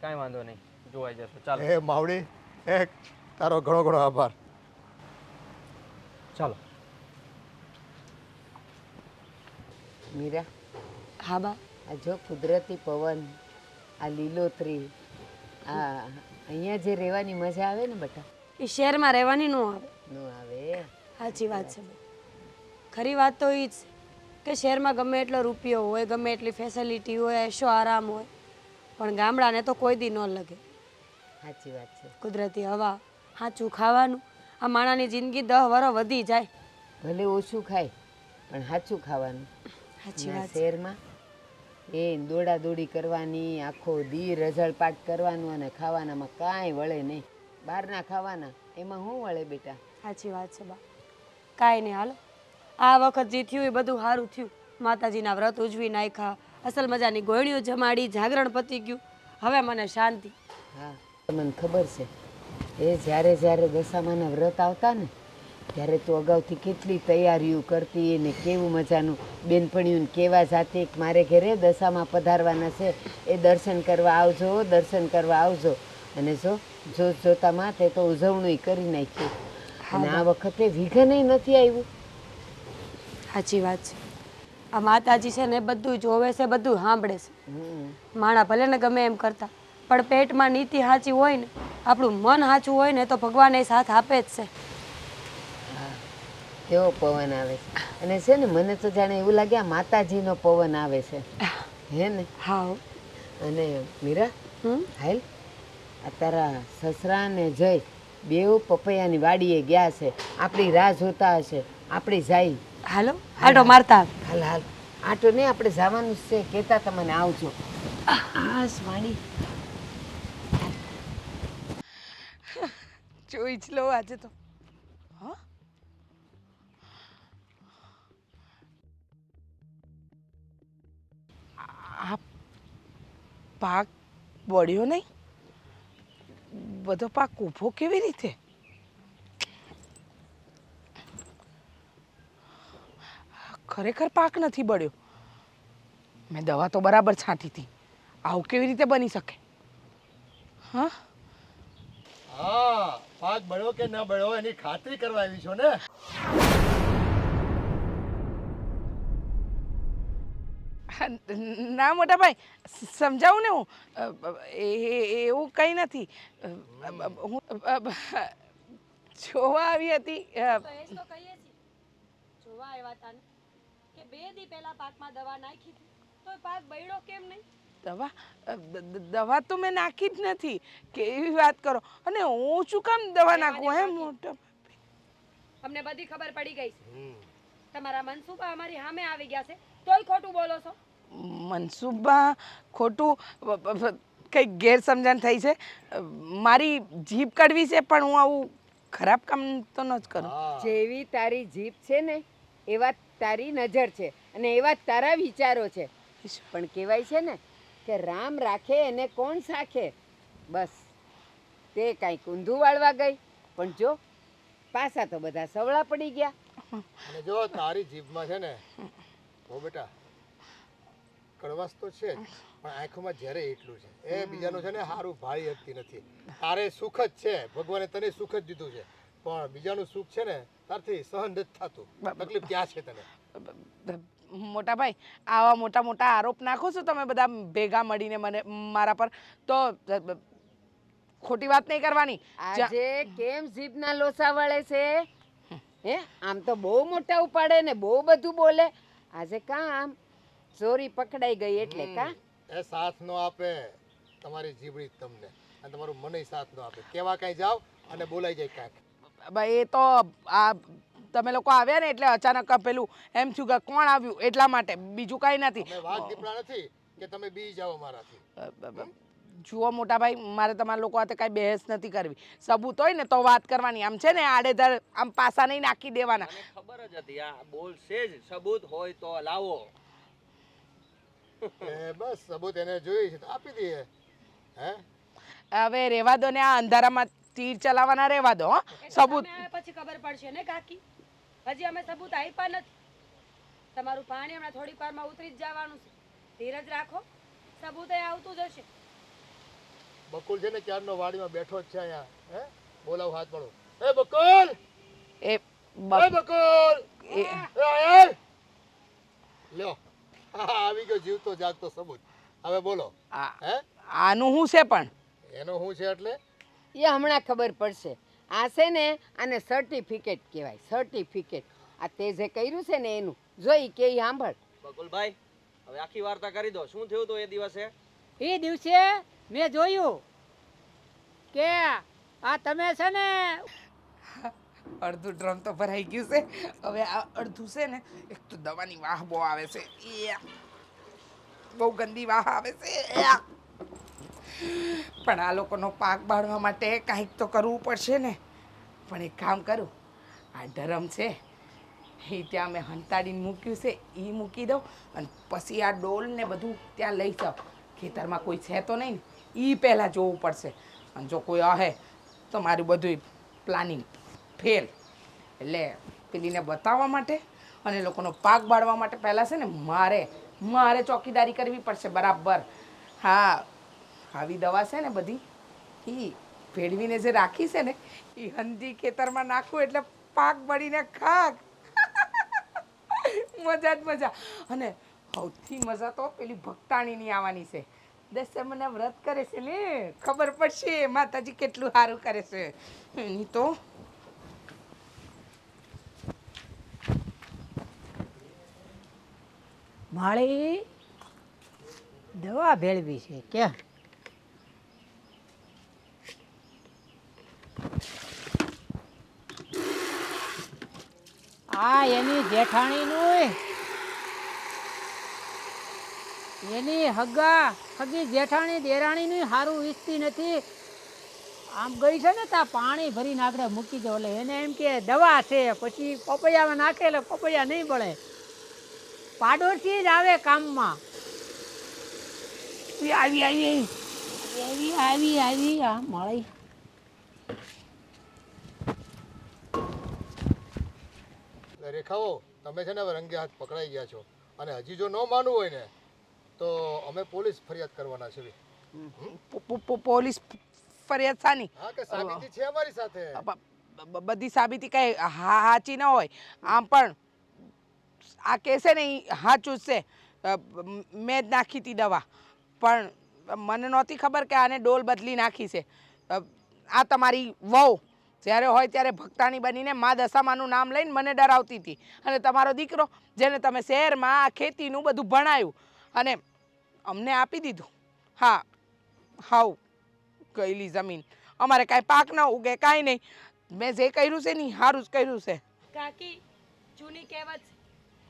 કાંઈ વાંધો નહીં, જોવાઈ જશે. ચાલો એ માવડી, તારો ઘણો ઘણો આભાર. ચાલો. મીરા, હા બા. આ જો કુદરતી પવન, આ લીલોતરી, આ અહીંયા જે રહેવાની મજા આવે ને બેટા, એ શહેરમાં રહેવાની ન આવે. નો આવે. સાચી વાત છે બા. ખરી વાત તો એ જ કે શહેરમાં ગમે એટલો રૂપિયો હોય, ગમે એટલી ફેસિલિટી હોય, એશો આરામ હોય, પણ ગામડાને તો કોઈ દી ન લગે. સાચી વાત છે. કુદરતી હવા, સાચું ખાવાનું, આ માણાની જિંદગી 10 વર્ષ વધી જાય. ભલે ઓછું ખાય પણ સાચું ખાવાનું. સાચી ના વાત છે. શહેરમાં એ દોડાદોડી કરવાની, આખો દી રઝળપાટ કરવાનું અને ખાવાનામાં કાંઈ વળે નહીં. બહારના ખાવાના એમાં શું વળે બેટા? સાચી વાત છે બા. કાંઈ નહીં, હાલો આ વખત જે થયું એ બધું સારું થયું. માતાજીના વ્રત ઉજવી નાખ્યા, અસલ મજાની ગોળીઓ જમાડી, જાગરણ પતી ગયું, હવે મને શાંતિ. હા, મને ખબર છે. એ જ્યારે જ્યારે દશામાના વ્રત આવતા ને ત્યારે તું અગાઉથી કેટલી તૈયારીઓ કરતી ને કેવું મજાનું બેનપણીઓને કેવા જાતે મારે ઘરે દશામાં પધારવાના છે, એ દર્શન કરવા આવજો, દર્શન કરવા આવજો. અને જોતામાં તે તો ઉજવણી કરી નાખ્યું. અને આ વખતે વિઘન નથી આવ્યું. સાચી વાત છે. આ માતાજી છે ને બધું જોવે છે, બધું સાંભળે છે. માણા ભલે ને ગમે એમ કરતા, પણ પેટમાં નીતિ સાચી હોય ને, આપણું મન સાચું હોય ને, તો ભગવાન એ સાથ આપે જ છે. કેવો પવન આવે છે. અને છે ને મને તો જાણે એવું લાગે આ માતાજીનો પવન આવે છે, હે ને? હા. અને મીરા, હાલ આ તારા સસરા ને જય બેઉ પપૈયાની વાડીએ ગયા છે, આપણી રાહ જોતા હશે. આપણે જાય. હાલો આટો મારતા. હાલ હાલ, આટો નહીં, આપણે જવાનું છે. કહેતા તમને આવજો. વાડી જોઈ જ લો આજે તો. હા, આ પાક બળ્યો નહીં, બધો પાક ઊભો કેવી રીતે? ખરેખર પાક નથી બળ્યો. મેં દવા તો બરાબર છાંટી હતી, આવું કેવી રીતે બની શકે? હા, હા, પાક બળ્યો કે ના બળ્યો એની ખાતરી કરવા આવી છો ને? ના મોટા ભાઈ, સમજાવું ને હું. એવું કંઈ નથી. હું જોવા આવી હતી. જોવા આવ્યા હતા ને કે 2 દી પહેલા પાકમાં દવા નાખી હતી, તો પાક બળ્યો કેમ નહીં? દવા તો મેં નાખી જ નથી. કેવી વાત કરો? અને હું શું કામ દવા નાખું? હે મોટા અમને બધી ખબર પડી ગઈ છે. તમારા મનસુબા અમારી સામે આવી ગયા છે, તોય ખોટું બોલો છો. મનસુબા ખોટું? કંઈક ગેરસમજણ થઈ છે. મારી જીભ કડવી છે, પણ હું આવું ખરાબ કામ તો ન જ કરું. જેવી તારી જીભ છે ને એવા તારી નજર છે, અને એવા તારા વિચારો છે. પણ કહેવાય છે ને કે રામ રાખે એને કોણ સાખે. બસ તે કાંઈક ઊંધું વાળવા ગઈ, પણ જો પાછા તો બધા સવળા પડી ગયા. અને જો તારી જીભમાં છે ને, ઓ બેટા, કડવાશ તો છે જ, પણ આંખોમાં ઝેરે એટલું છે. એ બીજાનું છે ને સારું ભાળી શકતી નથી. તારે સુખ જ છે, ભગવાને તને સુખ જ દીધું છે, પણ બીજાનું સુખ છે ને તારથી સહન નથી થતું. તકલીફ ત્યાં છે તને. મોટા ભાઈ, આવા મોટા મોટા આરોપ નાખો છો તમે બધા ભેગા મળીને મને મારા પર, તો ખોટી વાત નહીં કરવાની. આજે કેમ જીભના લોસા વળે છે? હે, આમ તો બહુ મોટા ઉપાડે ને બહુ બધું બોલે. આજે કામ ચોરી પકડાઈ ગઈ એટલે કા? એ સાથ નો આપે તમારી જીભડી તમને, અને તમારું મનય સાથ નો આપે. કેવા કઈ જાવ અને બોલાઈ જાય કાંઈક. ભાઈ એ તો આ તમે લોકો આવ્યા ને એટલે અચાનક પેલું એમ થયું કે કોણ આવ્યું એટલા માટે, બીજું કાંઈ નથી. અમે વાઘ દીપડા નથી કે તમે બી જાઓ મારાથી. જુઓ મોટા ભાઈ, મારે તમારા લોકો હાથે કાંઈ બહેસ નથી કરવી. સબૂત હોય ને તો વાત કરવાની. આમ છે ને આડેધડ આમ પાસા નહીં નાખી દેવાના. ખબર જ હતી આ બોલશે જ. સબૂત હોય તો લાવો. બસ સબૂત એને જોઈ છે તો આપી દઈએ. હે, હવે રેવા દો ને, આ અંધારામાં તીર ચલાવવાના રેવા દો. સબૂત પછી ખબર પડશે ને કાકી. હજી અમે સબૂત આપ્યા નથી. તમારું પાણી હમણાં થોડીક વારમાં ઉતરી જ જવાનું છે. ધીરજ રાખો, સબૂત આવતું જ હશે. બકુલ છે ને ક્યારનો વાડીમાં બેઠો જ છે અહીંયા. હે, બોલાવ હાથ મળો. એ બકુલ, એ એ બકુલ, એ આયર લ્યો હા આવી ગયો જીવતો જાગતો સબૂત. હવે બોલો હે આનું શું છે પણ? એનો શું છે એટલે? એ હમણાં ખબર પડશે. આ છે ને આને સર્ટિફિકેટ કહેવાય, સર્ટિફિકેટ. આ તે જે કર્યું છે ને એનું જોઈ કે ઈ સાંભળ. બકુલભાઈ હવે આખી વાર્તા કરી દો. શું થયું હતું એ દિવસે? એ દિવસે મેં જોયું કે આ તમે છે ને અડધું ડ્રમ તો ભરાઈ ગયું છે. હવે આ અડધું છે ને, એક તો દવાની વાહ બહુ આવે છે, બહુ ગંદી વાહ આવે છે. પણ આ લોકોનો પાક બાળવા માટે કાંઈક તો કરવું પડશે ને. પણ એક કામ કરું, આ ડરમ છે એ ત્યાં મેં હંતાડીને મૂક્યું છે એ મૂકી દઉં અને પછી આ ડોલ ને બધું ત્યાં લઈ જાઉં. ખેતરમાં કોઈ છે તો નહીં ને એ પહેલાં જોવું પડશે. અને જો કોઈ આવે તો મારું બધું પ્લાનિંગ ફેલ. એટલે પેલીને બતાવવા માટે અને એ લોકોનો પાક બાળવા માટે પહેલાં છે ને મારે ચોકીદારી કરવી પડશે બરાબર. હા, આવી દવા છે ને બધી એ ભેળવીને જે રાખી છે ને એ હંધી ખેતરમાં નાખવું એટલે પાક બળીને ખાક. મજા જ મજા. અને સૌથી મજા તો પેલી ભક્તાણીની આવવાની છે. દશમને વ્રત કરે છે ને, ખબર પડશે માતાજી કેટલું સારું કરે છે એની તો. માળી દવા ભેળવી છે કે આ એની જેઠાણીનું એની હગી જેઠાણી દેરાણીનું સારું ઈચ્છતી નથી. આમ ગઈ છે ને ત્યાં પાણી ભરીને આગળ મૂકી દો. એટલે એને એમ કે દવા છે, પછી પપૈયામાં નાખે એટલે પપૈયા નહીં બળે. પાડોશી જ આવે કામમાં. આવી આ મળી. રેખાઓ તમે છે ને હવે રંગે હાથ પકડાઈ ગયા છો અને હજી જો ન માનવું હોય ને તો અમે પોલીસ ફરિયાદ કરવાના છે. પોલીસ ફરિયાદ સાની? હા કે સાબિતી છે અમારી સાથે. બધી સાબિતી કઈ સાચી ન હોય. આમ પણ આ કહેશે ને એ સાચું જ છે. મેં જ નાખી હતી દવા, પણ મને નહોતી ખબર કે આને ડોલ બદલી નાખી છે. આ તમારી વહુ જ્યારે હોય ત્યારે ભક્તાણી બનીને મા દશામાનું નામ લઈને મને ડરાવતી હતી. અને તમારો દીકરો જેને તમે શહેરમાં આ ખેતીનું બધું ભણાયું અને અમને આપી દીધું. હા હાવ ગયેલી જમીન. અમારે કાંઈ પાક ન ઉગે, કાંઈ નહીં. મેં જે કર્યું છે ને સારું જ કર્યું છે. કાકી જૂની કહેવત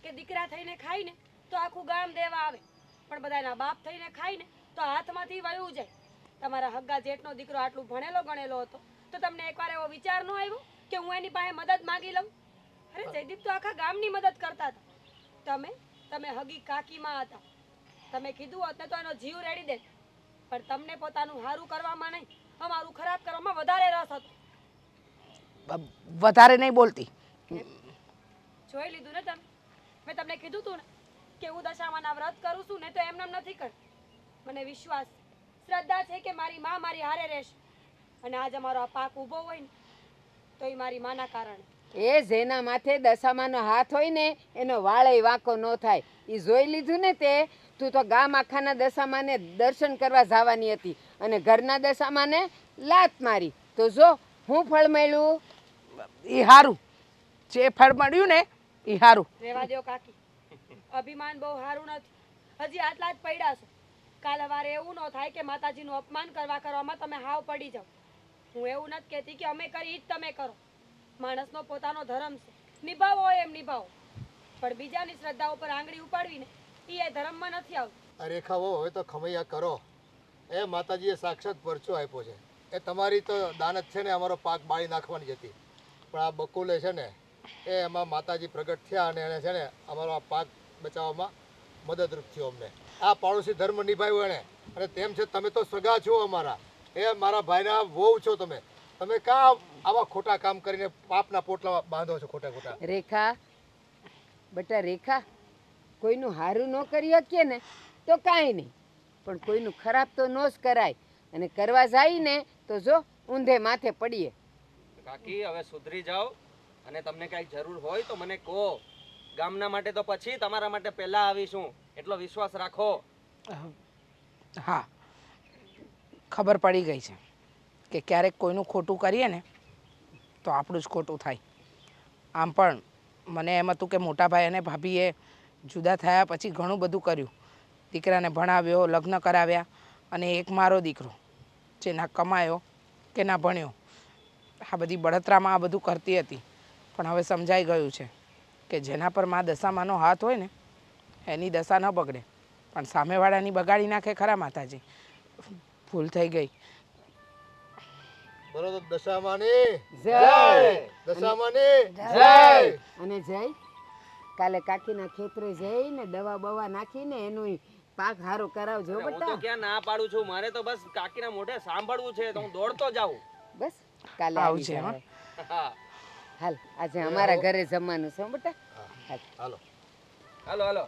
છે કે દીકરા થઈને ખાય ને તો આખું ગામ દેવા આવે, પણ બધાના બાપ થઈને ખાય ને તો હાથમાંથી વયું જાય. તમારા હગ્ગા જેઠનો દીકરો આટલું ભણેલો ગણેલો હતો તો તમને એકવાર એવો વિચાર ન આવ્યો કે હું એની પાસે મદદ માગી લઉં? અરે જયદીપ તો આખા ગામની મદદ કરતા હતા. તમે હગી કાકીમાં હતા. તમે કીધું હોત ને તો એનો જીવ રેડી દે, પણ તમને પોતાનું સારું કરવામાં નહીં, અમારું ખરાબ કરવામાં વધારે રસ હતો. વધારે નહીં બોલતી. જોઈ લીધું ને તમે? મેં તમને કીધું તું ને કે હું દશામાના વ્રત કરું છું ને તો એમને નથી કરતી. મને વિશ્વાસ શ્રદ્ધા છે કે મારી માં મારી હારે રહેશે. અને આજ અમારો આ પાક ઊભો હોય ને તો એ મારી માના કારણે. એ જેના માથે દશામાનો હાથ હોય ને એનો વાળે વાંકો ન થાય. એ જોઈ લીધું ને તે. તું તો ગામ આખાના દશામાને દર્શન કરવા જવાની હતી અને ઘરના દશામાને લાત મારી. તો જો હું ફળ મળ્યું. એ સારું, જે ફળ મળ્યું ને એ સારું. રેવા દો કાકી, અભિમાન બહુ સારું નથી. હજી આટલા જ પડ્યા છો. કાલ સવારે એવું ન થાય કે માતાજીનું અપમાન કરવામાં તમે હાવ પડી જાઓ. હું એવું નથી કહેતી કે અમે કરી જ તમે કરો. માણસનો પોતાનો ધર્મ છે, નિભાવો હોય એમ નિભાવો, પણ બીજાની શ્રદ્ધા ઉપર આંગળી ઉપાડવીને એ ધર્મમાં નથી આવતું. રેખાઓ હવે તો ખમૈયા કરો. એ માતાજીએ સાક્ષાત પરચો આપ્યો છે. એ તમારી તો દાનત છે ને અમારો પાક બાળી નાખવાની હતી, પણ આ બકુલે છે ને એ એમાં માતાજી પ્રગટ થયા અને એને છે ને અમારો આ પાક બચાવવામાં મદદરૂપ થયો અમને. આ પાડોશી ધર્મ નિભાવ્યો એણે. અને તેમ છે તમે તો સગા છો અમારા. એ મારા ભાઈના વહુ છો તમે. તમે કાં આવા ખોટા કામ કરીને પાપના પોટલા બાંધો છો ખોટા? રેખા બેટા રેખા, કોઈનું સારું ન કરી શકીએ ને તો કાંઈ નહીં, પણ કોઈનું ખરાબ તો ન જ કરાય. અને કરવા જાય ને તો જો ઊંધે માથે પડીએ. કાકી હવે સુધરી જાઓ અને તમને કાંઈક જરૂર હોય તો મને કહો. ગામના માટે તો પછી, તમારા માટે પહેલા આવીશું. એટલો વિશ્વાસ રાખો. હા, ખબર પડી ગઈ છે કે ક્યારેક કોઈનું ખોટું કરીએ ને તો આપણું જ ખોટું થાય. આમ પણ મને એમ હતું કે મોટા ભાઈ અને ભાભીએ જુદા થયા પછી ઘણું બધું કર્યું. દીકરાને ભણાવ્યો, લગ્ન કરાવ્યા, અને એક મારો દીકરો જે ના કમાયો કે ના ભણ્યો. આ બધી બળતરામાં આ બધું કરતી હતી. પણ હવે સમજાઈ ગયું છે કે જેના પર મા દશામાનો હાથ હોય ને એની દશા ન બગડે, પણ સામેવાળાની બગાડી નાખે ખરા માતાજી. ભૂલ થઈ ગઈ. બોલો તો દશામાની જય. દશામાની જય. અને જય કાલે કાકીના ખેતરે જઈને દવા બવા નાખીને એનું પાક હારો કરાવજો હું તો બેટા. ક્યાં ના પાડું છું, મારે તો બસ કાકીના મોઢે સાંભળવું છે તો હું દોડતો જાઉં. બસ કાલે આવી આવજે, હો. જાય. હા, હાલ આજે અમારા ઘરે જમવાનું છે હો બેટા. હાલ. હાલો હાલો હાલો.